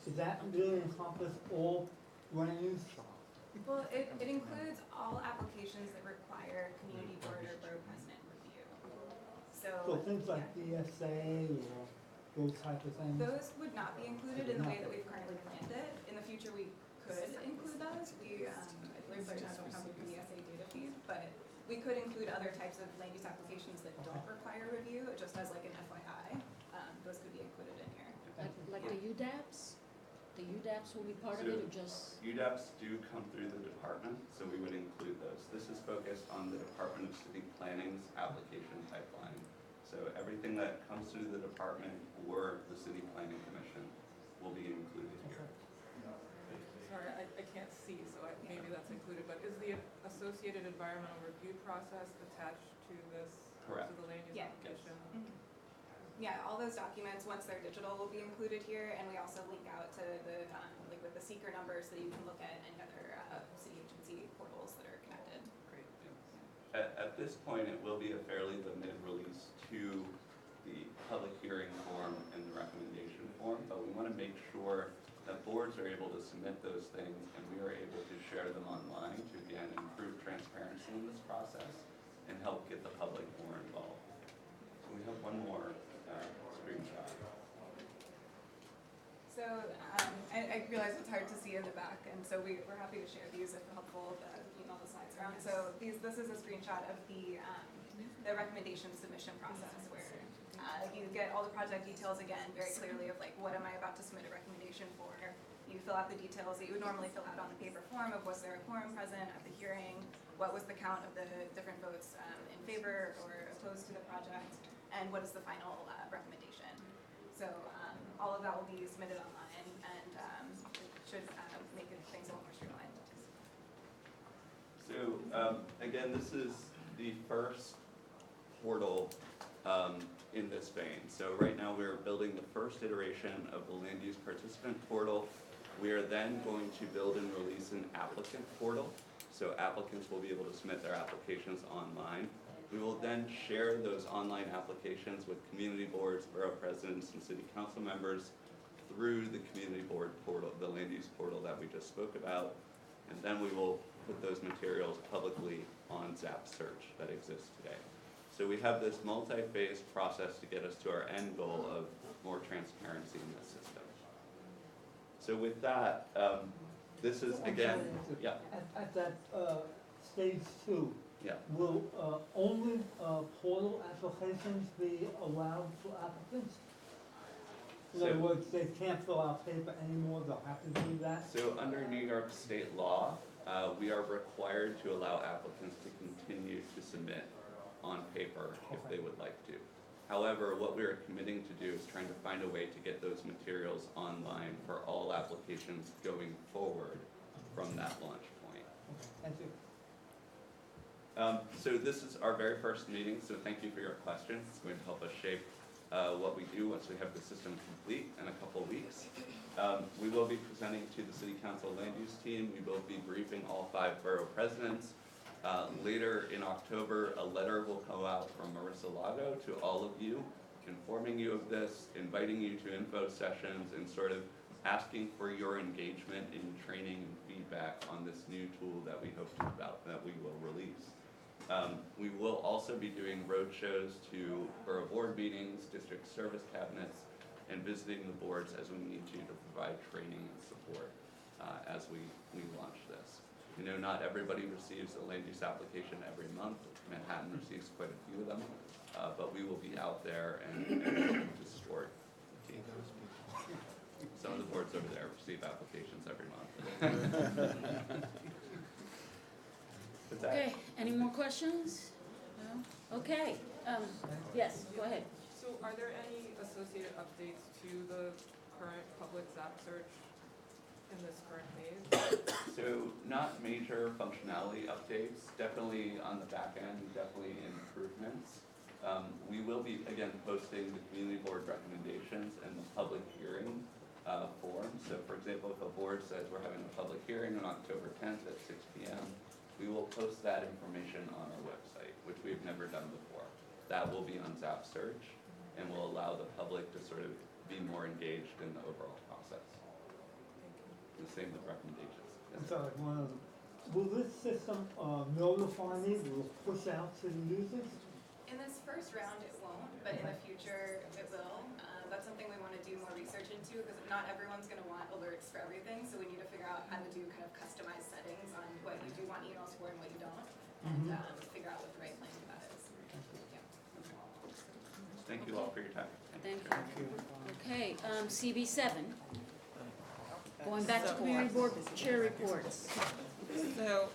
Does that really encompass all land use? Well, it includes all applications that require community board or borough president review. So things like DSA or those type of things? Those would not be included in the way that we've currently planned it. In the future, we could include those. We, I believe right now don't have a DSA data feed, but we could include other types of land use applications that don't require review, just as like an FYI. Those could be included in here. Like the UDAPs? The UDAPs will be part of it, or just? UDAPs do come through the department, so we would include those. This is focused on the Department of City Planning's application pipeline. So everything that comes through the department or the City Planning Commission will be included here. Sorry, I can't see, so maybe that's included, but is the associated environmental review process attached to this, Correct. to the land use Yeah. application? Yeah, all those documents, once they're digital, will be included here, and we also link out to the, like with the seeker number, so you can look at any other city agency portals that are connected. Great. At this point, it will be a fairly limited release to the public hearing form and the recommendation form, but we want to make sure that boards are able to submit those things and we are able to share them online to, again, improve transparency in this process and help get the public more involved. So we have one more screenshot. So I realize it's hard to see in the back, and so we're happy to share these if helpful, email the slides around. So this is a screenshot of the recommendation submission process where you get all the project details again very clearly of like what am I about to submit a recommendation for. You fill out the details that you would normally fill out on the paper form of was there a quorum present at the hearing, what was the count of the different votes in favor or opposed to the project, and what is the final recommendation. So all of that will be submitted online, and it should make things a little more streamlined. So again, this is the first portal in this vein. So right now we're building the first iteration of the land use participant portal. We are then going to build and release an applicant portal. So applicants will be able to submit their applications online. We will then share those online applications with community boards, borough presidents, and city council members through the community board portal, the land use portal that we just spoke about. And then we will put those materials publicly on Zap Search that exists today. So we have this multi-phase process to get us to our end goal of more transparency in this system. So with that, this is again, yeah, At that stage 2, yeah. will only portal applications be allowed for applicants? In other words, they can't fill out paper anymore, they'll have to do that? So under New York state law, we are required to allow applicants to continue to submit on paper if they would like to. However, what we are committing to do is trying to find a way to get those materials online for all applications going forward from that launch point. Thank you. So this is our very first meeting, so thank you for your questions. It's going to help us shape what we do once we have the system complete in a couple of weeks. We will be presenting to the City Council Land Use Team. We will be briefing all 5 borough presidents. Later in October, a letter will go out from Marissa Lago to all of you, informing you of this, inviting you to info sessions, and sort of asking for your engagement in training and feedback on this new tool that we hope to develop, that we will release. We will also be doing road shows to borough board meetings, district service cabinets, and visiting the boards as we need to provide training and support as we launch this. You know, not everybody receives a land use application every month. Manhattan receives quite a few of them, but we will be out there and looking to support the team. Some of the boards over there receive applications every month. Okay, any more questions? No? Okay, yes, go ahead. So are there any associated updates to the current public Zap search in this current phase? So not major functionality updates, definitely on the back end, definitely improvements. We will be, again, posting the community board recommendations and the public hearing form. So for example, if a board says we're having a public hearing on October 10th at 6 p.m., we will post that information on our website, which we've never done before. That will be on Zap Search and will allow the public to sort of be more engaged in the overall process. The same with recommendations. I'm sorry, will this system notify me, will it push out to the users? In this first round, it won't, but in the future, it will. That's something we want to do more research into because not everyone's going to want alerts for everything, so we need to figure out how to do kind of customized settings on what you do want emails for and what you don't, and figure out what the right plan for that is. Yeah. Thank you all for your time. Thank you. Okay, CB7. Going back to community board chair reports. So,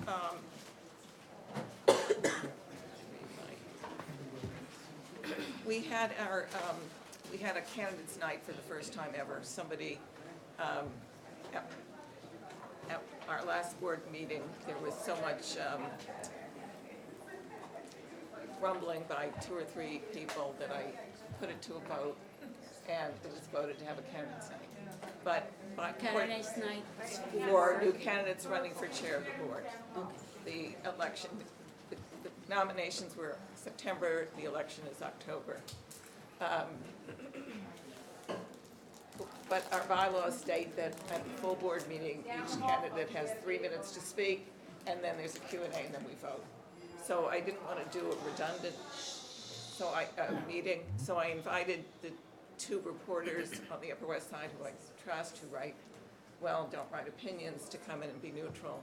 we had a candidates night for the first time ever. Somebody, at our our last board meeting, there was so much grumbling by 2 or 3 people that I put it to a vote, and it was voted to have a candidates night. But Candidates night for new candidates running for chair of the board. The election, the nominations were September, the election is October. But our bylaws state that at the full board meeting, each candidate has 3 minutes to speak, and then there's a Q&A, and then we vote. So I didn't want to do a redundant meeting, so I invited the 2 reporters on the Upper West Side who I trust, who write well, don't write opinions, to come in and be neutral.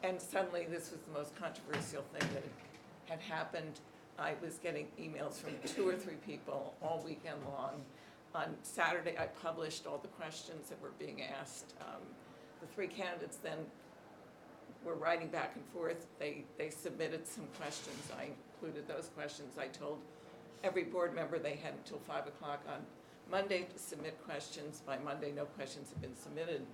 And suddenly, this was the most controversial thing that had happened. I was getting emails from 2 or 3 people all weekend long. On Saturday, I published all the questions that were being asked. The 3 candidates then were writing back and forth. They submitted some questions. I included those questions. I told every board member they had until 5 o'clock on Monday to submit questions. By Monday, no questions had been submitted.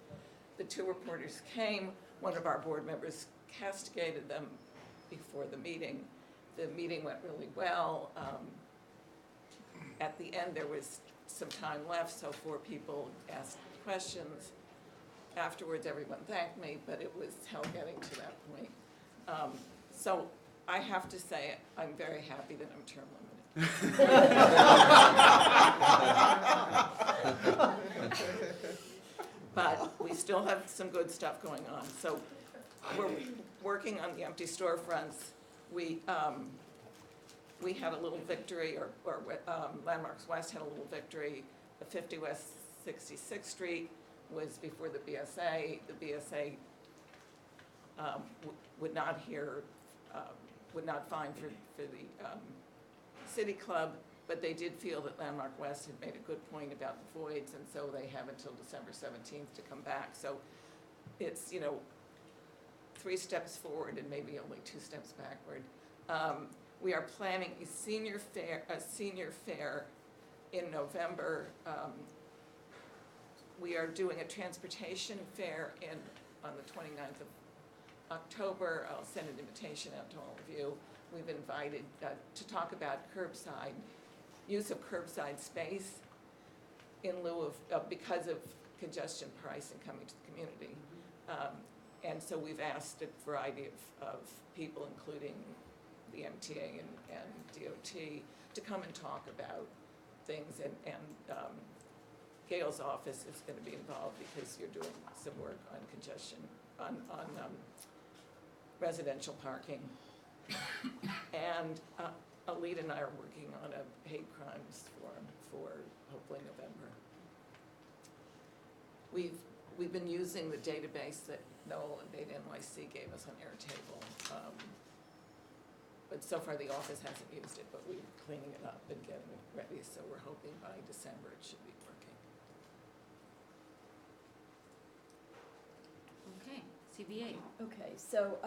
The 2 reporters came. One of our board members castigated them before the meeting. The meeting went really well. At the end, there was some time left, so 4 people asked questions. Afterwards, everyone thanked me, but it was hell getting to that point. So I have to say, I'm very happy that I'm term limited. But we still have some good stuff going on. So we're working on the empty storefronts. We had a little victory, or Landmarks West had a little victory. The 50 West 66th Street was before the BSA. The BSA would not fine for the City Club, but they did feel that Landmark West had made a good point about the voids, and so they have until December 17th to come back. So it's, 3 steps forward and maybe only 2 steps backward. We are planning a senior fair in November. We are doing a transportation fair on the 29th of October. I'll send an invitation out to all of you. We've invited to talk about use of curbside space in lieu of because of congestion pricing coming to the community. And so we've asked a variety of people, including the MTA and DOT, to come and talk about things. And Gail's office is going to be involved because you're doing some work on congestion, on residential parking. And Alita and I are working on a hate crimes forum for hopefully November. We've been using the database that Noel and Data NYC gave us on Airtable. But so far the office hasn't used it, but we're cleaning it up and getting it ready, so we're hoping by December it should be working. Okay, CBA. Okay, so,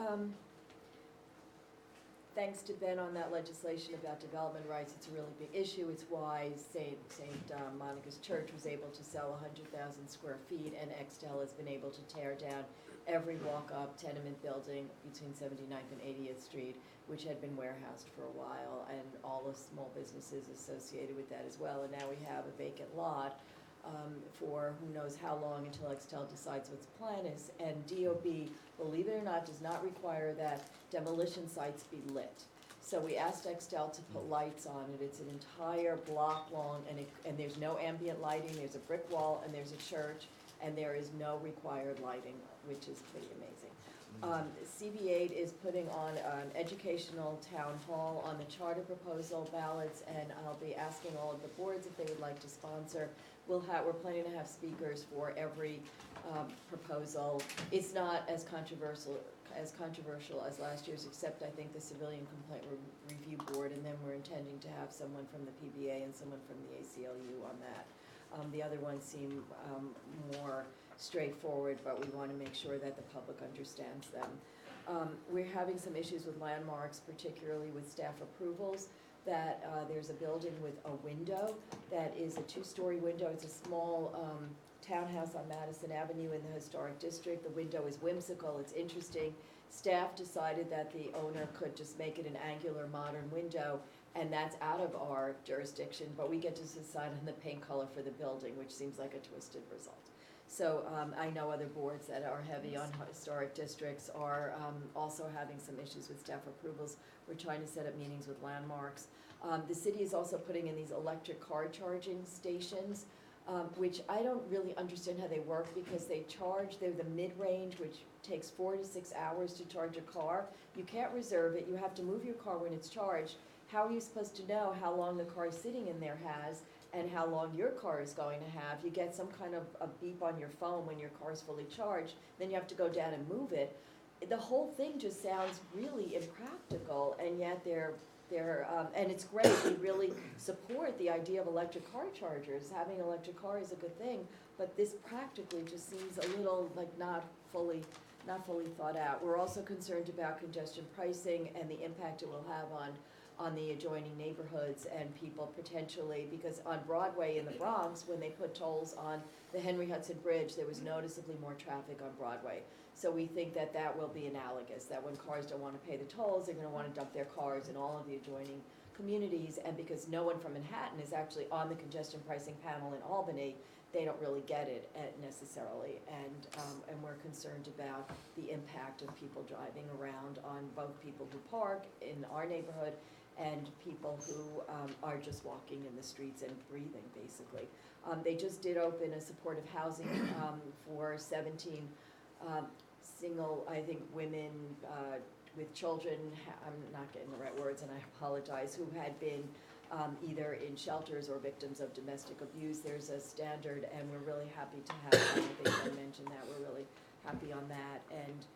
thanks to Ben on that legislation about development rights, it's a really big issue. It's why St. Monica's Church was able to sell 100,000 square feet, and Extel has been able to tear down every walk-up tenement building between 79th and 80th Street, which had been warehoused for a while, and all the small businesses associated with that as well. And now we have a vacant lot for who knows how long until Extel decides what the plan is. And DOB, believe it or not, does not require that demolition sites be lit. So we asked Extel to put lights on it. It's an entire block long, and there's no ambient lighting. There's a brick wall, and there's a church, and there is no required lighting, which is pretty amazing. CB8 is putting on an educational town hall on the charter proposal ballots, and I'll be asking all of the boards if they would like to sponsor. We're planning to have speakers for every proposal. It's not as controversial as last year's, except I think the Civilian Complaint Review Board, and then we're intending to have someone from the PBA and someone from the ACLU on that. The other ones seem more straightforward, but we want to make sure that the public understands them. We're having some issues with landmarks, particularly with staff approvals, that there's a building with a window that is a 2-story window. It's a small townhouse on Madison Avenue in the historic district. The window is whimsical, it's interesting. Staff decided that the owner could just make it an angular modern window, and that's out of our jurisdiction, but we get to decide on the paint color for the building, which seems like a twisted result. So I know other boards that are heavy on historic districts are also having some issues with staff approvals. We're trying to set up meetings with landmarks. The city is also putting in these electric car charging stations, which I don't really understand how they work, because they're the mid-range, which takes 4 to 6 hours to charge a car. You can't reserve it, you have to move your car when it's charged. How are you supposed to know how long the car sitting in there has and how long your car is going to have? You get some kind of a beep on your phone when your car is fully charged, then you have to go down and move it. The whole thing just sounds really impractical, and yet and it's great, we really support the idea of electric car chargers. Having an electric car is a good thing, but this practically just seems a little like not fully thought out. We're also concerned about congestion pricing and the impact it will have on the adjoining neighborhoods and people potentially, because on Broadway in the Bronx, when they put tolls on the Henry Hudson Bridge, there was noticeably more traffic on Broadway. So we think that that will be analogous, that when cars don't want to pay the tolls, they're going to want to dump their cars in all of the adjoining communities, and because no one from Manhattan is actually on the congestion pricing panel in Albany, they don't really get it necessarily, and we're concerned about the impact of people driving around on both people who park in our neighborhood and people who are just walking in the streets and breathing, basically. They just did open a supportive housing for 17 single, I think, women with children, I'm not getting the right words and I apologize, who had been either in shelters or victims of domestic abuse. There's a standard, and we're really happy to have that. I think I mentioned that. We're really happy on that. And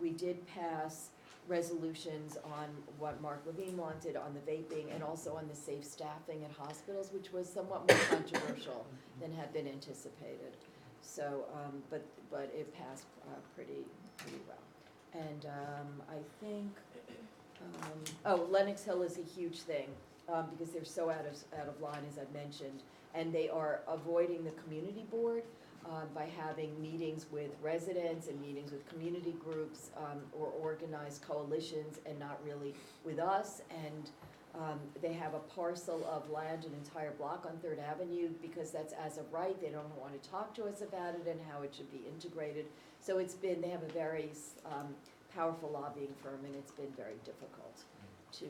we did pass resolutions on what Mark Levine wanted on the vaping and also on the safe staffing at hospitals, which was somewhat more controversial than had been anticipated. So, but it passed pretty well. And I think, Lenox Hill is a huge thing, because they're so out of line, as I've mentioned, and they are avoiding the community board by having meetings with residents and meetings with community groups or organized coalitions, and not really with us. And they have a parcel of land, an entire block on 3rd Avenue, because that's as of right. They don't want to talk to us about it and how it should be integrated. So they have a very powerful lobbying firm, and it's been very difficult to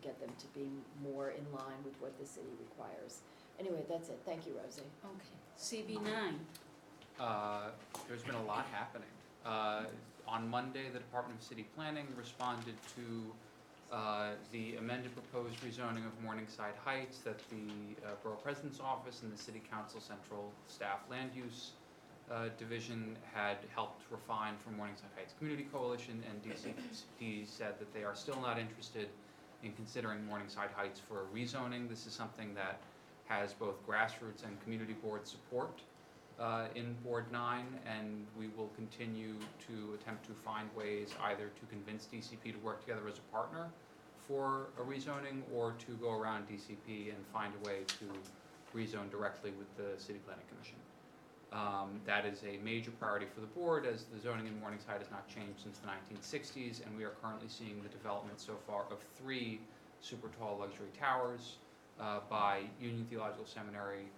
get them to be more in line with what the city requires. Anyway, that's it. Thank you, Rosie. Okay, CB9. There's been a lot happening. On Monday, the Department of City Planning responded to the amended proposed rezoning of Morningside Heights that the Borough President's Office and the City Council Central Staff Land Use Division had helped refine for Morningside Heights Community Coalition, and DCP said that they are still not interested in considering Morningside Heights for rezoning. This is something that has both grassroots and community board support in Board 9, and we will continue to attempt to find ways either to convince DCP to work together as a partner for a rezoning, or to go around DCP and find a way to rezone directly with the City Planning Commission. That is a major priority for the board, as the zoning in Morningside has not changed since the 1960s, and we are currently seeing the development so far of 3 super tall luxury towers by Union Theological Seminary,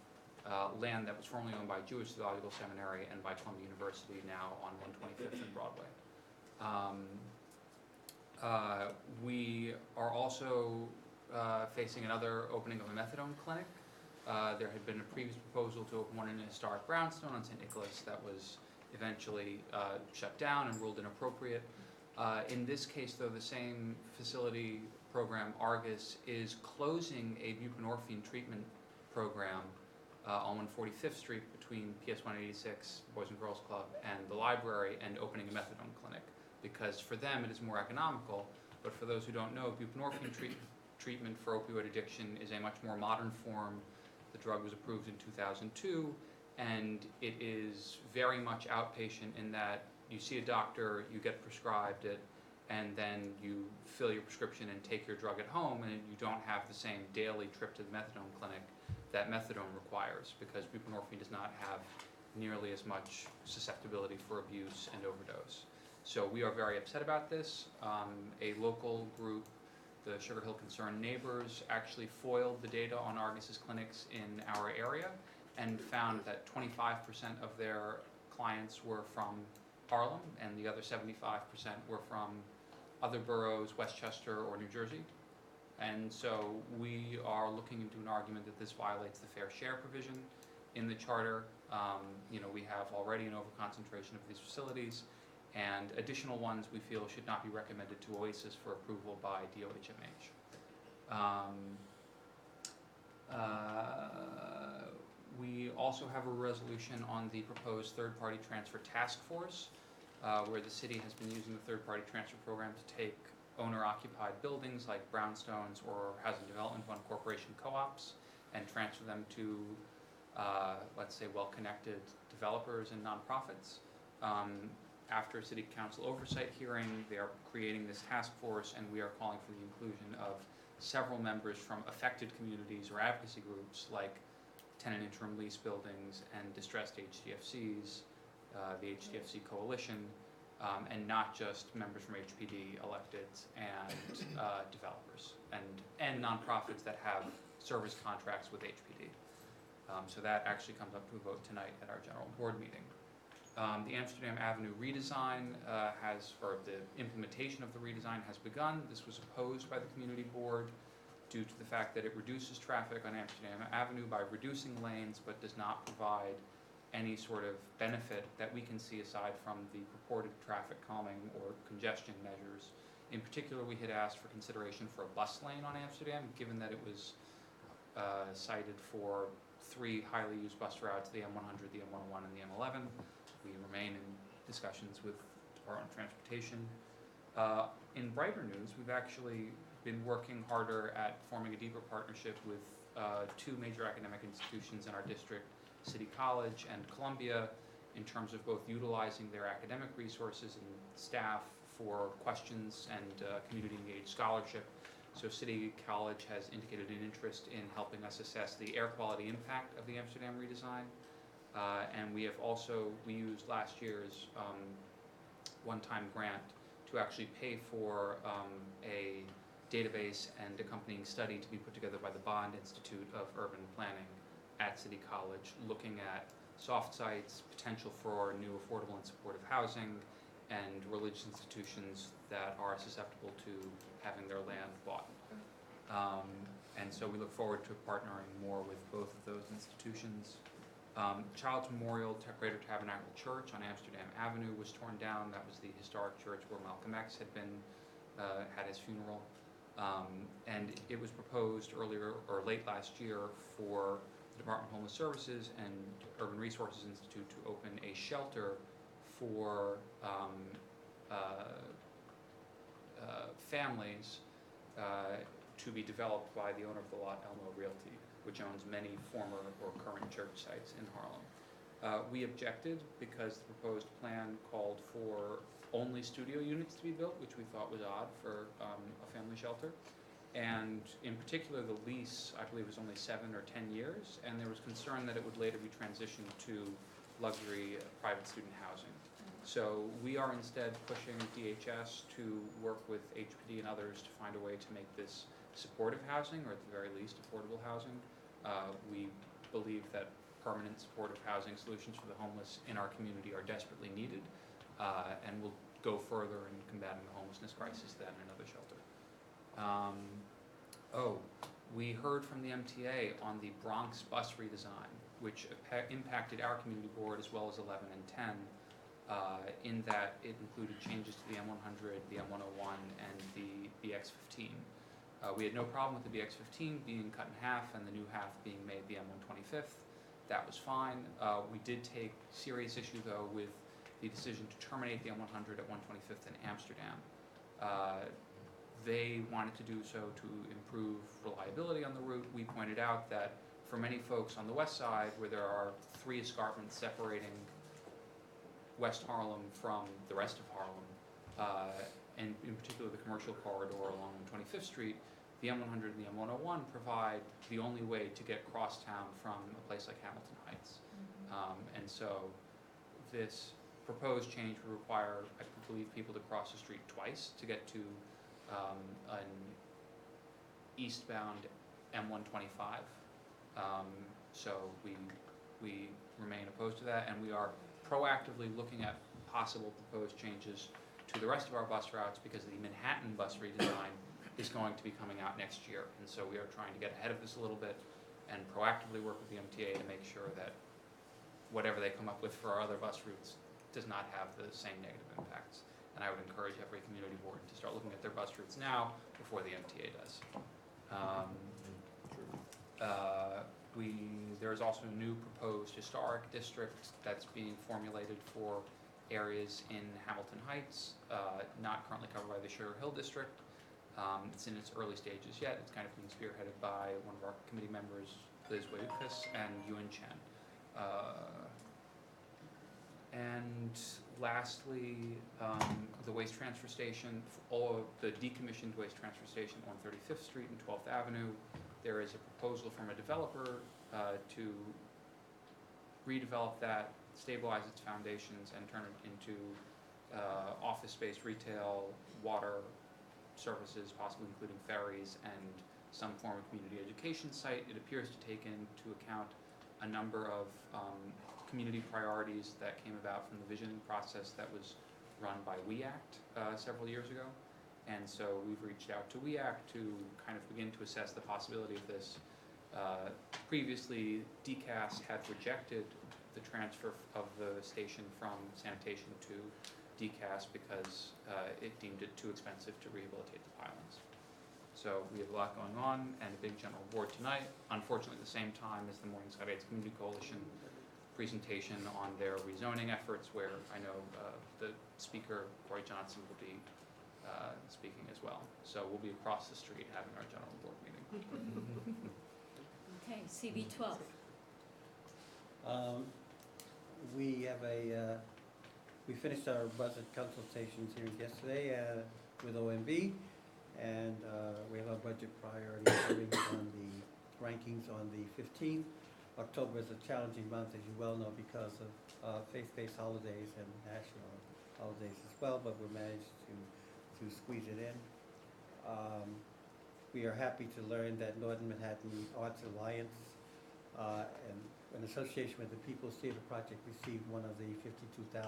land that was formerly owned by Jewish Theological Seminary, and by Columbia University, now on 125th and Broadway. We are also facing another opening of a methadone clinic. There had been a previous proposal to open one in a historic brownstone on St. Nicholas that was eventually shut down and ruled inappropriate. In this case, though, the same facility program, Argus, is closing a buprenorphine treatment program on 145th Street between PS 186, Boys and Girls Club, and the library, and opening a methadone clinic, because for them it is more economical. But for those who don't know, buprenorphine treatment for opioid addiction is a much more modern form. The drug was approved in 2002, and it is very much outpatient in that you see a doctor, you get prescribed it, and then you fill your prescription and take your drug at home, and you don't have the same daily trip to the methadone clinic that methadone requires, because buprenorphine does not have nearly as much susceptibility for abuse and overdose. So we are very upset about this. A local group, the Sugar Hill Concerned Neighbors, actually foiled the data on Argus's clinics in our area and found that 25% of their clients were from Harlem, and the other 75% were from other boroughs, Westchester or New Jersey. And so we are looking into an argument that this violates the fair share provision in the charter. We have already an overconcentration of these facilities, and additional ones we feel should not be recommended to OASIS for approval by DOHMH. We also have a resolution on the proposed third-party transfer task force, where the city has been using the third-party transfer program to take owner-occupied buildings like brownstones or housing development fund corporation co-ops and transfer them to, let's say, well-connected developers and nonprofits. After a city council oversight hearing, they are creating this task force, and we are calling for the inclusion of several members from affected communities or advocacy groups like tenant interim lease buildings and distressed HDFCs, the HDFC Coalition, and not just members from HPD electeds and developers and nonprofits that have service contracts with HPD. So that actually comes up to a vote tonight at our general board meeting. The Amsterdam Avenue redesign or the implementation of the redesign has begun. This was opposed by the community board due to the fact that it reduces traffic on Amsterdam Avenue by reducing lanes, but does not provide any sort of benefit that we can see aside from the purported traffic calming or congestion measures. In particular, we had asked for consideration for a bus lane on Amsterdam, given that it was cited for 3 highly used bus routes, the M100, the M101, and the M11. We remain in discussions with Department of Transportation. In brighter news, we've actually been working harder at forming a deeper partnership with 2 major academic institutions in our district, City College and Columbia, in terms of both utilizing their academic resources and staff for questions and community-engaged scholarship. So City College has indicated an interest in helping us assess the air quality impact of the Amsterdam redesign. And we used last year's one-time grant to actually pay for a database and accompanying study to be put together by the Bond Institute of Urban Planning at City College, looking at soft sites, potential for new affordable and supportive housing, and religious institutions that are susceptible to having their land bought. And so we look forward to partnering more with both of those institutions. Child's Memorial Greater Tabernacle Church on Amsterdam Avenue was torn down. That was the historic church where Malcolm X had his funeral. And it was proposed late last year for the Department of Homeless Services and Urban Resources Institute to open a shelter for families to be developed by the owner of the lot, Elmo Realty, which owns many former or current church sites in Harlem. We objected because the proposed plan called for only studio units to be built, which we thought was odd for a family shelter. And in particular, the lease, I believe, was only 7 or 10 years, and there was concern that it would later be transitioned to luxury private student housing. So we are instead pushing DHS to work with HPD and others to find a way to make this supportive housing, or at the very least affordable housing. We believe that permanent supportive housing solutions for the homeless in our community are desperately needed, and will go further in combating the homelessness crisis than another shelter. We heard from the MTA on the Bronx bus redesign, which impacted our community board as well as 11 and 10, in that it included changes to the M100, the M101, and the BX15. We had no problem with the BX15 being cut in half and the new half being made the M125th. That was fine. We did take serious issue, though, with the decision to terminate the M100 at 125th in Amsterdam. They wanted to do so to improve reliability on the route. We pointed out that for many folks on the west side, where there are 3 escarpments separating West Harlem from the rest of Harlem, and in particular the commercial corridor along 25th Street, the M100 and the M101 provide the only way to get crosstown from a place like Hamilton Heights. And so this proposed change would require, I believe, people to cross the street twice to get to an eastbound M125. So we remain opposed to that, and we are proactively looking at possible proposed changes to the rest of our bus routes because the Manhattan bus redesign is going to be coming out next year. And so we are trying to get ahead of this a little bit and proactively work with the MTA to make sure that whatever they come up with for our other bus routes does not have the same negative impacts. And I would encourage every community board to start looking at their bus routes now before the MTA does. There is also a new proposed historic district that's being formulated for areas in Hamilton Heights, not currently covered by the Sugar Hill District. It's in its early stages yet. It's kind of being spearheaded by one of our committee members, Liz Wayukas and Yuen Chen. And lastly, the waste transfer station, all of the decommissioned waste transfer station on 35th Street and 12th Avenue. There is a proposal from a developer to redevelop that, stabilize its foundations, and turn it into office space, retail, water services, possibly including ferries, and some form of community education site. It appears to take into account a number of community priorities that came about from the visioning process that was run by WEACT several years ago. And so we've reached out to WEACT to kind of begin to assess the possibility of this. Previously, DCAS had rejected the transfer of the station from sanitation to DCAS because it deemed it too expensive to rehabilitate the pilings. So we have a lot going on and a big general board tonight. Unfortunately, at the same time as the Morningside Heights Community Coalition presentation on their rezoning efforts, where I know the speaker, Corey Johnson, will be speaking as well. So we'll be across the street having our general board meeting. Okay, CB 12. We finished our budget consultations here yesterday with OMB, and we have our budget priority hearing on the rankings on the 15th. October is a challenging month, as you well know, because of faith-based holidays and national holidays as well, but we managed to squeeze it in. We are happy to learn that Northern Manhattan Arts Alliance and in association with the People's Theater Project received one of the $52,000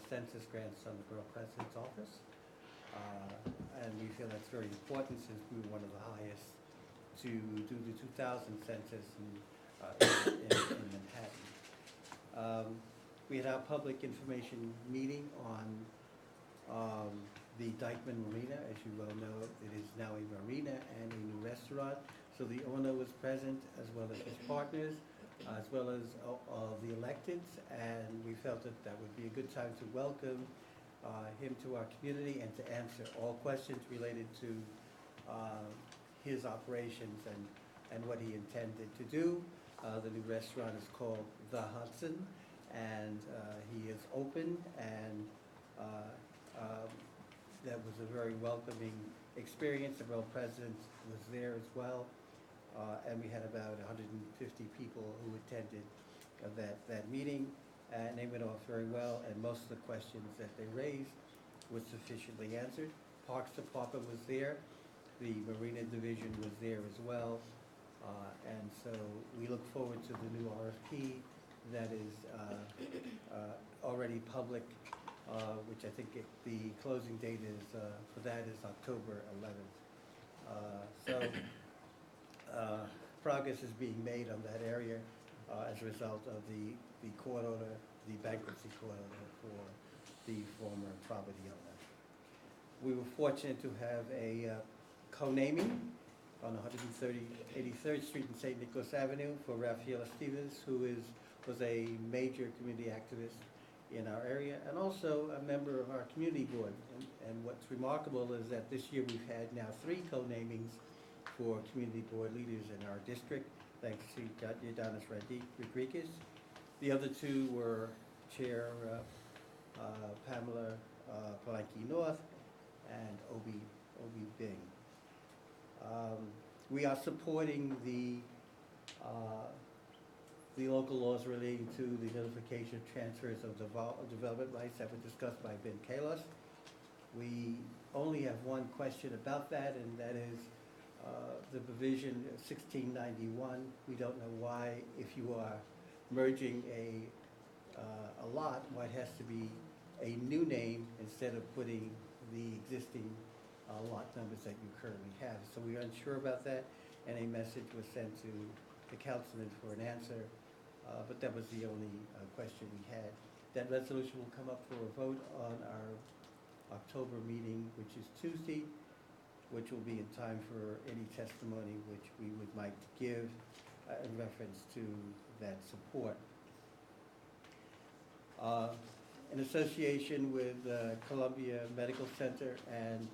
census grants from the Borough President's Office. And we feel that's very important since we were one of the highest to do the 2000 census in Manhattan. We had our public information meeting on the Dyckman Marina. As you well know, it is now a marina and a new restaurant. So the owner was present, as well as his partners, as well as the electeds, and we felt that that would be a good time to welcome him to our community and to answer all questions related to his operations and what he intended to do. The new restaurant is called The Hudson, and he is open, and that was a very welcoming experience. The Borough President was there as well, and we had about 150 people who attended that meeting, and they went off very well, and most of the questions that they raised was sufficiently answered. Parks Department was there, the Marina Division was there as well, and so we look forward to the new RFP that is already public, which I think the closing date is for that is October 11th. Progress is being made on that area as a result of the court order, the bankruptcy court order for the former property owner. We were fortunate to have a co-naming on 83rd Street and St. Nicholas Avenue for Rafaela Stevens, who was a major community activist in our area, and also a member of our community board. And what's remarkable is that this year we've had now 3 co-namings for community board leaders in our district, thanks to Yadanis Rodriguez. The other 2 were Chair Pamela Palanki North and Obi Bing. We are supporting the local laws relating to the notification of transfers of development rights that were discussed by Ben Kalos. We only have one question about that, and that is the provision 1691. We don't know why, if you are merging a lot, why it has to be a new name instead of putting the existing lot numbers that you currently have. So we are unsure about that, and a message was sent to the councilman for an answer, but that was the only question we had. That resolution will come up for a vote on our October meeting, which is Tuesday, which will be in time for any testimony which we would like to give in reference to that support. In association with Columbia Medical Center and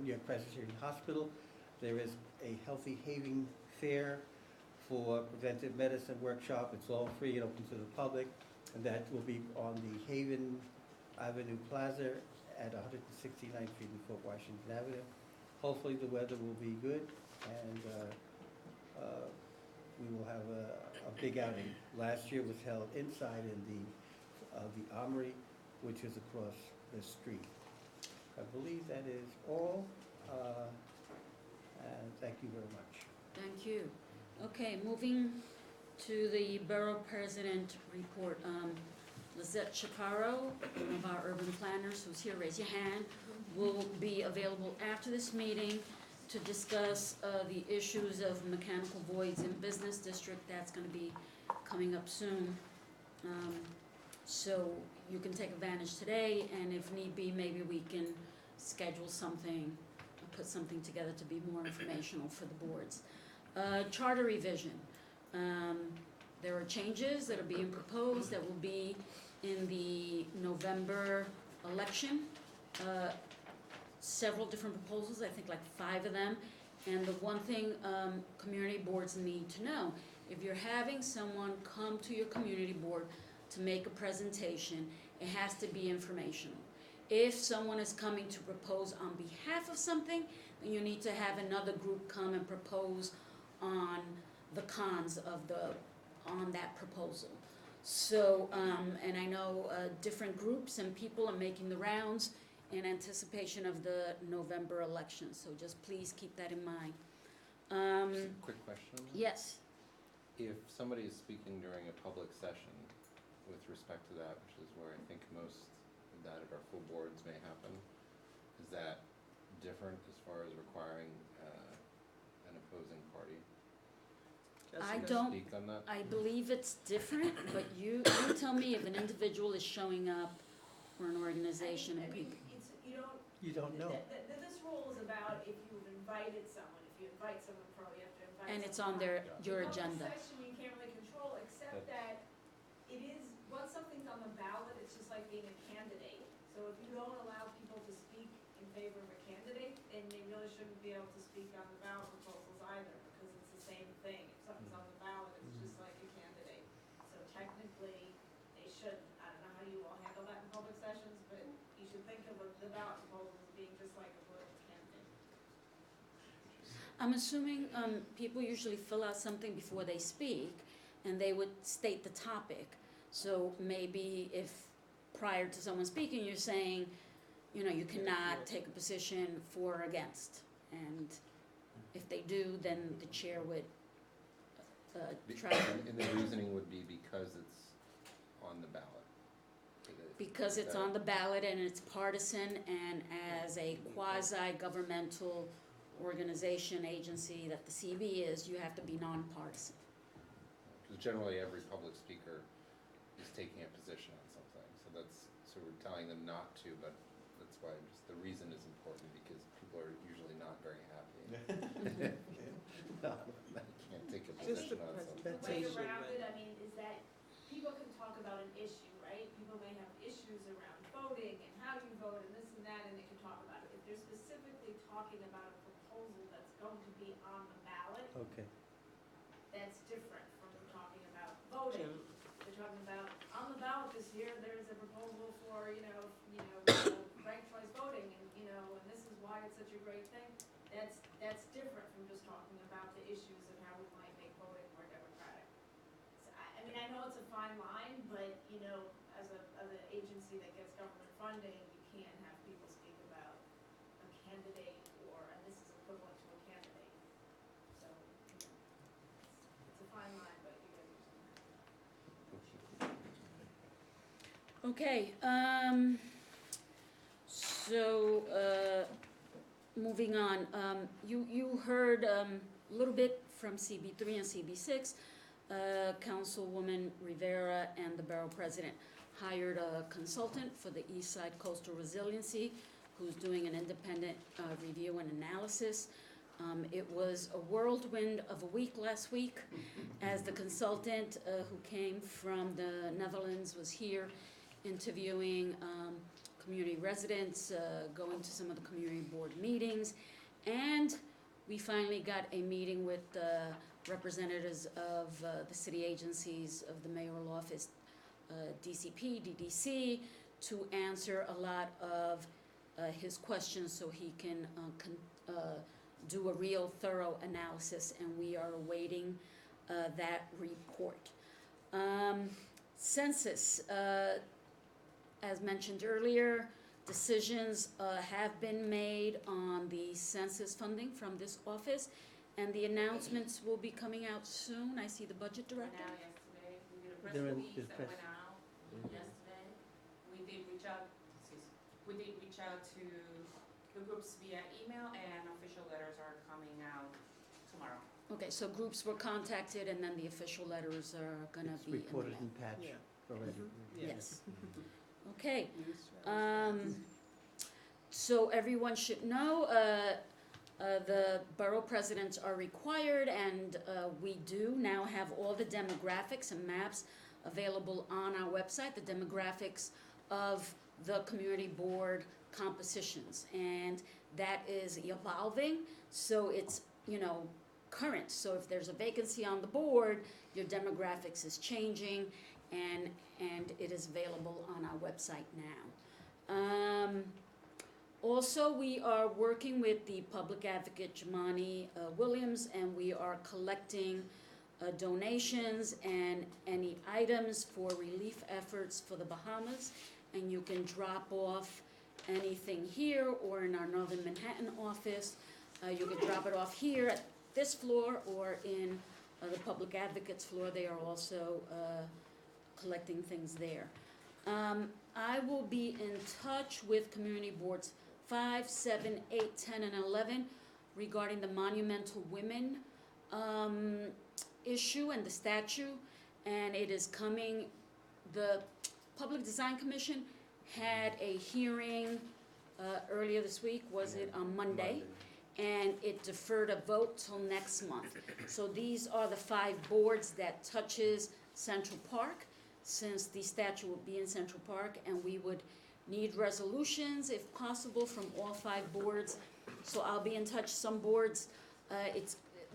New York Presbyterian Hospital, there is a Healthy Haven Fair for preventive medicine workshop. It's all free and open to the public, and that will be on the Haven Avenue Plaza at 169th Street and Fort Washington Avenue. Hopefully the weather will be good, and we will have a big outing. Last year was held inside in the Armory, which is across the street. I believe that is all, and thank you very much. Thank you. Okay, moving to the Borough President report. Lizette Chaparro, one of our urban planners who's here, raise your hand, will be available after this meeting to discuss the issues of mechanical voids in Business District. That's going to be coming up soon. So you can take advantage today, and if need be, maybe we can schedule something, put something together to be more informational for the boards. Charter revision. There are changes that are being proposed that will be in the November election. Several different proposals, I think like 5 of them. And the one thing community boards need to know, if you're having someone come to your community board to make a presentation, it has to be informational. If someone is coming to propose on behalf of something, then you need to have another group come and propose on the cons of on that proposal. So, and I know different groups and people are making the rounds in anticipation of the November election, so just please keep that in mind. Just a quick question. Yes. If somebody is speaking during a public session with respect to that, which is where I think most of that at our full boards may happen, is that different as far as requiring an opposing party? I to don't, speak on that? I believe it's different, but you tell me if an individual is showing up for an organization and people. You don't know. This rule is about if you've invited someone, if you invite someone pro, you have to invite someone. And it's on your agenda. The section you can't really control, except that it is, once something's on the ballot, it's just like being a candidate. So if you don't allow people to speak in favor of a candidate, then they really shouldn't be able to speak on the ballot proposals either, because it's the same thing. If something's on the ballot, it's just like a candidate. So technically, they shouldn't. I don't know how you all handle that in public sessions, but you should think of the ballot proposals as being just like a political candidate. I'm assuming people usually fill out something before they speak, and they would state the topic. So maybe if prior to someone speaking, you're saying, you know, you cannot take a position for or against. And if they do, then the chair would try to. And the reasoning would be because it's on the ballot. Because it's on the ballot and it's partisan, and as a quasi-governmental organization, agency that the CB is, you have to be nonpartisan. Because generally every public speaker is taking a position on something, so we're telling them not to, but that's why just the reason is important, because people are usually not very happy. No. Can't take a position on something. The way around it, I mean, is that people can talk about an issue, right? People may have issues around voting and how you vote and this and that, and they can talk about it. If they're specifically talking about a proposal that's going to be on the ballot, Okay. that's different from talking about voting. They're talking about, on the ballot this year, there's a proposal for, ranked choice voting, and, and this is why it's such a great thing. That's different from issues and how we might make voting more democratic. So, I mean, I know it's a fine line, but, you know, as an agency that gets government funding, you can't have people speak about a candidate or, and this is equivalent to a candidate. So, you know, it's a fine line, but you gotta do something. Okay, so, moving on, you heard, a little bit from CB3 and CB6. Councilwoman Rivera and the Borough President hired a consultant for the East Side Coastal Resiliency, who's doing an independent, review and analysis. It was a whirlwind of a week last week, as the consultant, who came from the Netherlands was here interviewing, community residents, going to some of the community board meetings, and we finally got a meeting with representatives of the city agencies of the mayoral office, DCP, DDC, to answer a lot of his questions so he can do a real thorough analysis, and we are awaiting that report. Census, as mentioned earlier, decisions have been made on the census funding from this office, and the announcements will be coming out soon. I see the budget director. Went out yesterday, we did a press They're in release this that press. went out yesterday. We did reach out, to the groups via email, and official letters are coming out tomorrow. Okay, so groups were contacted, and then the official letters are gonna It's be in the reported mail. and patched already. Yes. Okay, so everyone should know, the borough presidents are required, and we do now have all the demographics and maps available on our website, the demographics of the community board compositions, and that is evolving, so it's, you know, current. So if there's a vacancy on the board, your demographics is changing, and it is available on our website now. Also, we are working with the public advocate Jamani Williams, and we are collecting donations and any items for relief efforts for the Bahamas, and you can drop off anything here or in our Northern Manhattan office. You can drop it off here at this floor or in the public advocate's floor. They are also collecting things there. I will be in touch with community boards 5, 7, 8, 10, and 11 regarding the Monumental Women issue and the statue, and it is coming. The Public Design Commission had a hearing earlier this week, was it on Monday? And it deferred a vote till next month. So these are the 5 boards that touches Central Park, since the statue will be in Central Park, and we would need resolutions, if possible, from all 5 boards. So I'll be in touch. Some boards,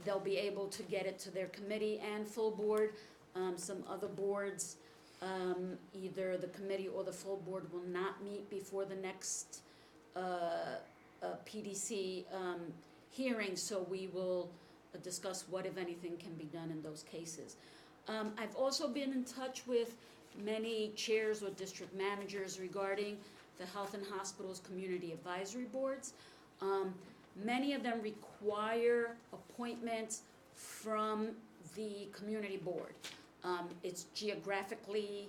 they'll be able to get it to their committee and full board. Some other boards, either the committee or the full board will not meet before the next PDC hearing, so we will discuss what, if anything, can be done in those cases. I've also been in touch with many chairs or district managers regarding the Health and Hospitals Community Advisory Boards. Many of them require appointments from the community board. It's geographically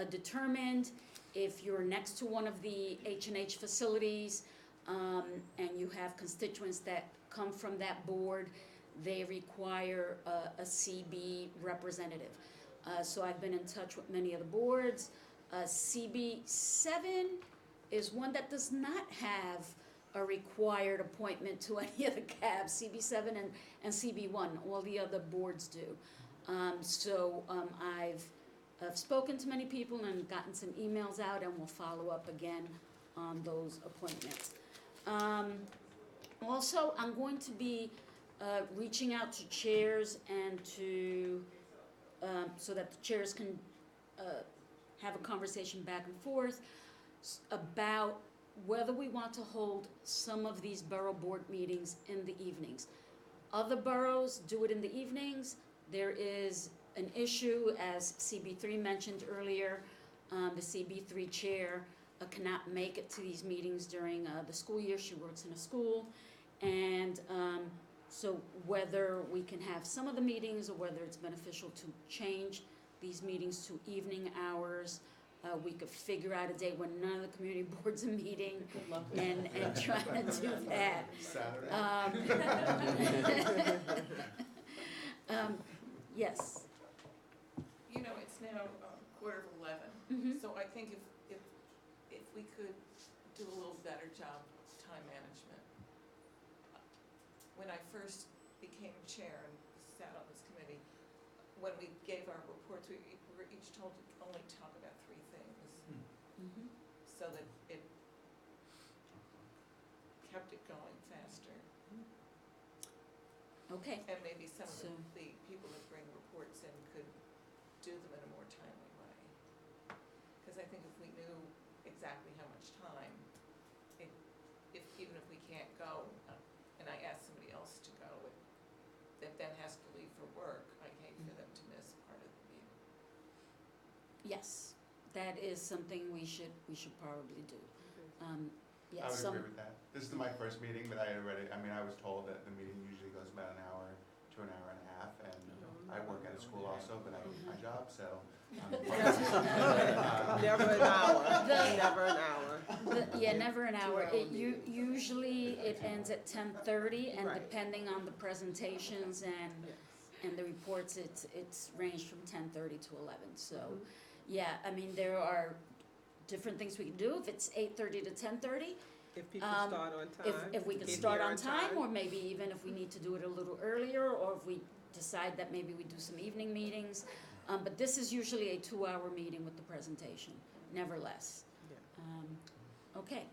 determined. If you're next to one of the H&H facilities, and you have constituents that come from that board, they require a CB representative. So I've been in touch with many of the boards. CB7 is one that does not have a required appointment to any of the cabs, CB7 and CB1, all the other boards do. I've spoken to many people and gotten some emails out, and we'll follow up again on those appointments. Also, I'm going to be reaching out to chairs and so that the chairs can have a conversation back and forth about whether we want to hold some of these borough board meetings in the evenings. Other boroughs do it in the evenings. There is an issue, as CB3 mentioned earlier, the CB3 chair cannot make it to these meetings during the school year. She works in a school. And so whether we can have some of the meetings or whether it's beneficial to change these meetings to evening hours, we could figure out a day when none of the community boards are meeting and try to do that. Saturday. Yes. You know, it's now 11:15, Mhm. so I think if we could do a little better job of time management. When I first became chair and sat on this committee, when we gave our reports, we were each told to only talk about 3 things, Mhm. so that it kept it going faster. Okay. And maybe some of So- the people that bring reports in could do them in a more timely way. Because I think if we knew exactly how much time, even if we can't go, and I ask somebody else to go, that then has to leave for work, I hate for them to miss part of the meeting. Yes, that is something we should probably do. I Yes, would some, agree with that. This is my first meeting, but I was told that the meeting usually goes about an hour to an hour and a half, and I work at a school also, but I hate my job, so. Never an hour, The- never an hour. yeah, never an hour. 2-hour It usually it ends at 10:30, and Right. depending on the presentations and the reports, it's ranged from 10:30 to 11. So, Mhm. yeah, I mean there are different things we can do. If it's 8:30 to 10:30, If people start on time. if we could get start here on time, or maybe even if we need to do it a little earlier, or if we decide that maybe we do some evening meetings. But this is usually a 2-hour meeting with the presentation, never less. Yeah. Okay.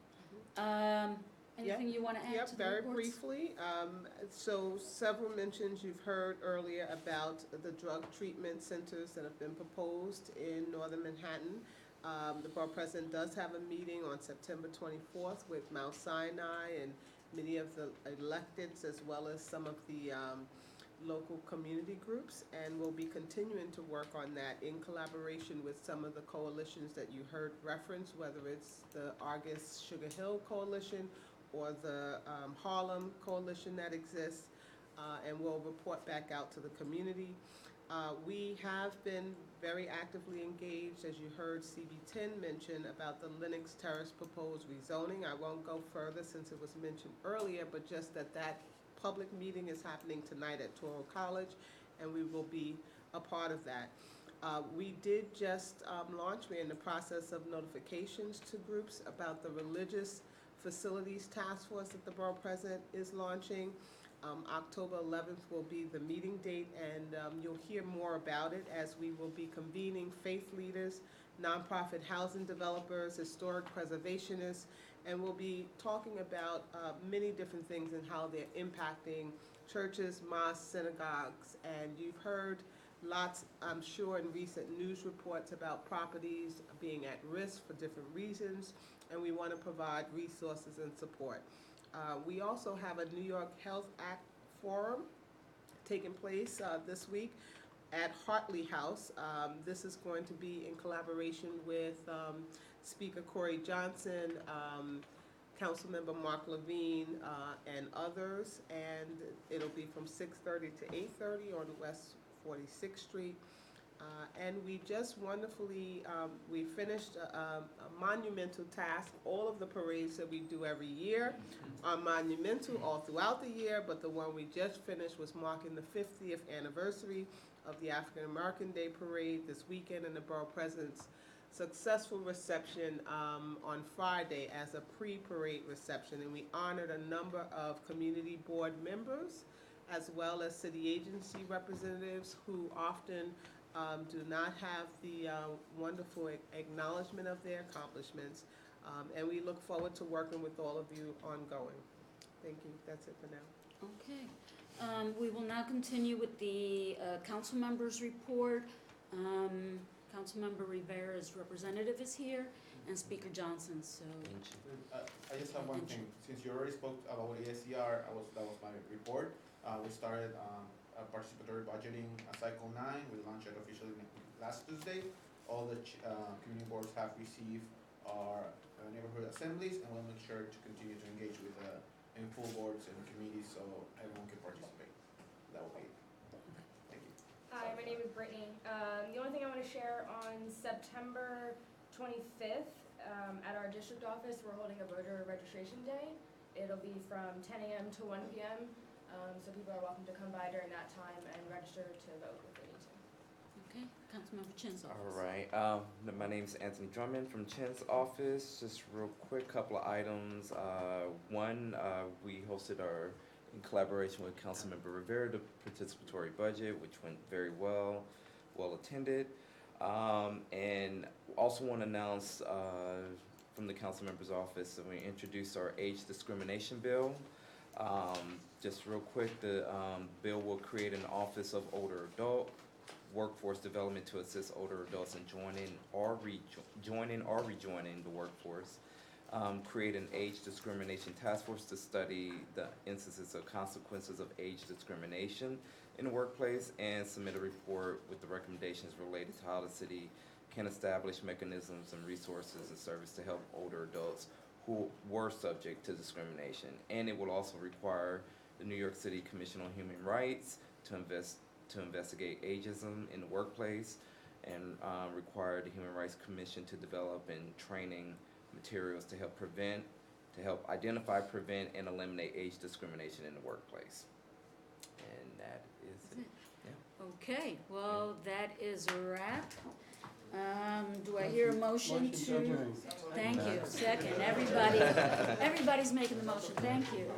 Yep. Anything you want to add Yep, to the very reports? briefly. So several mentions you've heard earlier about the drug treatment centers that have been proposed in northern Manhattan. The borough president does have a meeting on September 24th with Mount Sinai and many of the electeds, as well as some of the local community groups, and we'll be continuing to work on that in collaboration with some of the coalitions that you heard reference, whether it's the Argus Sugar Hill Coalition or the Harlem Coalition that exists, and we'll report back out to the community. We have been very actively engaged, as you heard CB10 mention about the Lenox Terrace proposed rezoning. I won't go further since it was mentioned earlier, but just that public meeting is happening tonight at Touro College, and we will be a part of that. We did just launch, we're in the process of notifications to groups about the Religious Facilities Task Force that the Borough President is launching. October 11th will be the meeting date, and you'll hear more about it as we will be convening faith leaders, nonprofit housing developers, historic preservationists, and we'll be talking about many different things and how they're impacting churches, mosques, synagogues. And you've heard lots, I'm sure, in recent news reports about properties being at risk for different reasons, and we want to provide resources and support. We also have a New York Health Act Forum taking place this week at Hartley House. This is going to be in collaboration with Speaker Corey Johnson, Councilmember Mark Levine, and others, and it'll be from 6:30 to 8:30 on West 46th Street. And we just wonderfully, we finished a monumental task. All of the parades that we do every year are monumental all throughout the year, but the one we just finished was marking the 50th anniversary of the African American Day Parade this weekend, and the Borough President's successful reception on Friday as a pre-parade reception. And we honored a number of community board members as well as city agency representatives who often do not have the wonderful acknowledgement of their accomplishments. And we look forward to working with all of you ongoing. Thank you. That's it for now. Okay. We will now continue with the council members' report. Councilmember Rivera's representative is here, and Speaker Johnson, so. I just have one thing. Since you already spoke about ASCR, that was my report. We started a participatory budgeting cycle 9. We launched it officially last Tuesday. All the community boards have received our neighborhood assemblies, and we'll make sure to continue to engage with in full boards and committees so everyone can participate. That will be it. Thank you. Hi, my name is Brittany. The only thing I want to share on September 25th at our district office, we're holding a voter registration day. It'll be from 10 a.m. to 1 p.m. So people are welcome to come by during that time and register to vote if they need to. Okay, Councilmember Chin's office. All right, my name's Anthony Drummond from Chin's office. Just real quick, couple of items. One, we hosted in collaboration with Councilmember Rivera, the participatory budget, which went very well attended. And also want to announce from the council member's office that we introduced our age discrimination bill. Just real quick, the bill will create an Office of Older Adult Workforce Development to assist older adults in joining or rejoining the workforce. Create an age discrimination task force to study the instances of consequences of age discrimination in the workplace, and submit a report with the recommendations related to how the city can establish mechanisms and resources and service to help older adults who were subject to discrimination. And it will also require the New York City Commission on Human Rights to investigate ageism in the workplace, and require the Human Rights Commission to develop training materials to help identify, prevent, and eliminate age discrimination in the workplace. And that is it. Yeah. Okay, well, that is a wrap. Do I hear a motion to? Thank you. Second, everybody's making the motion. Thank you.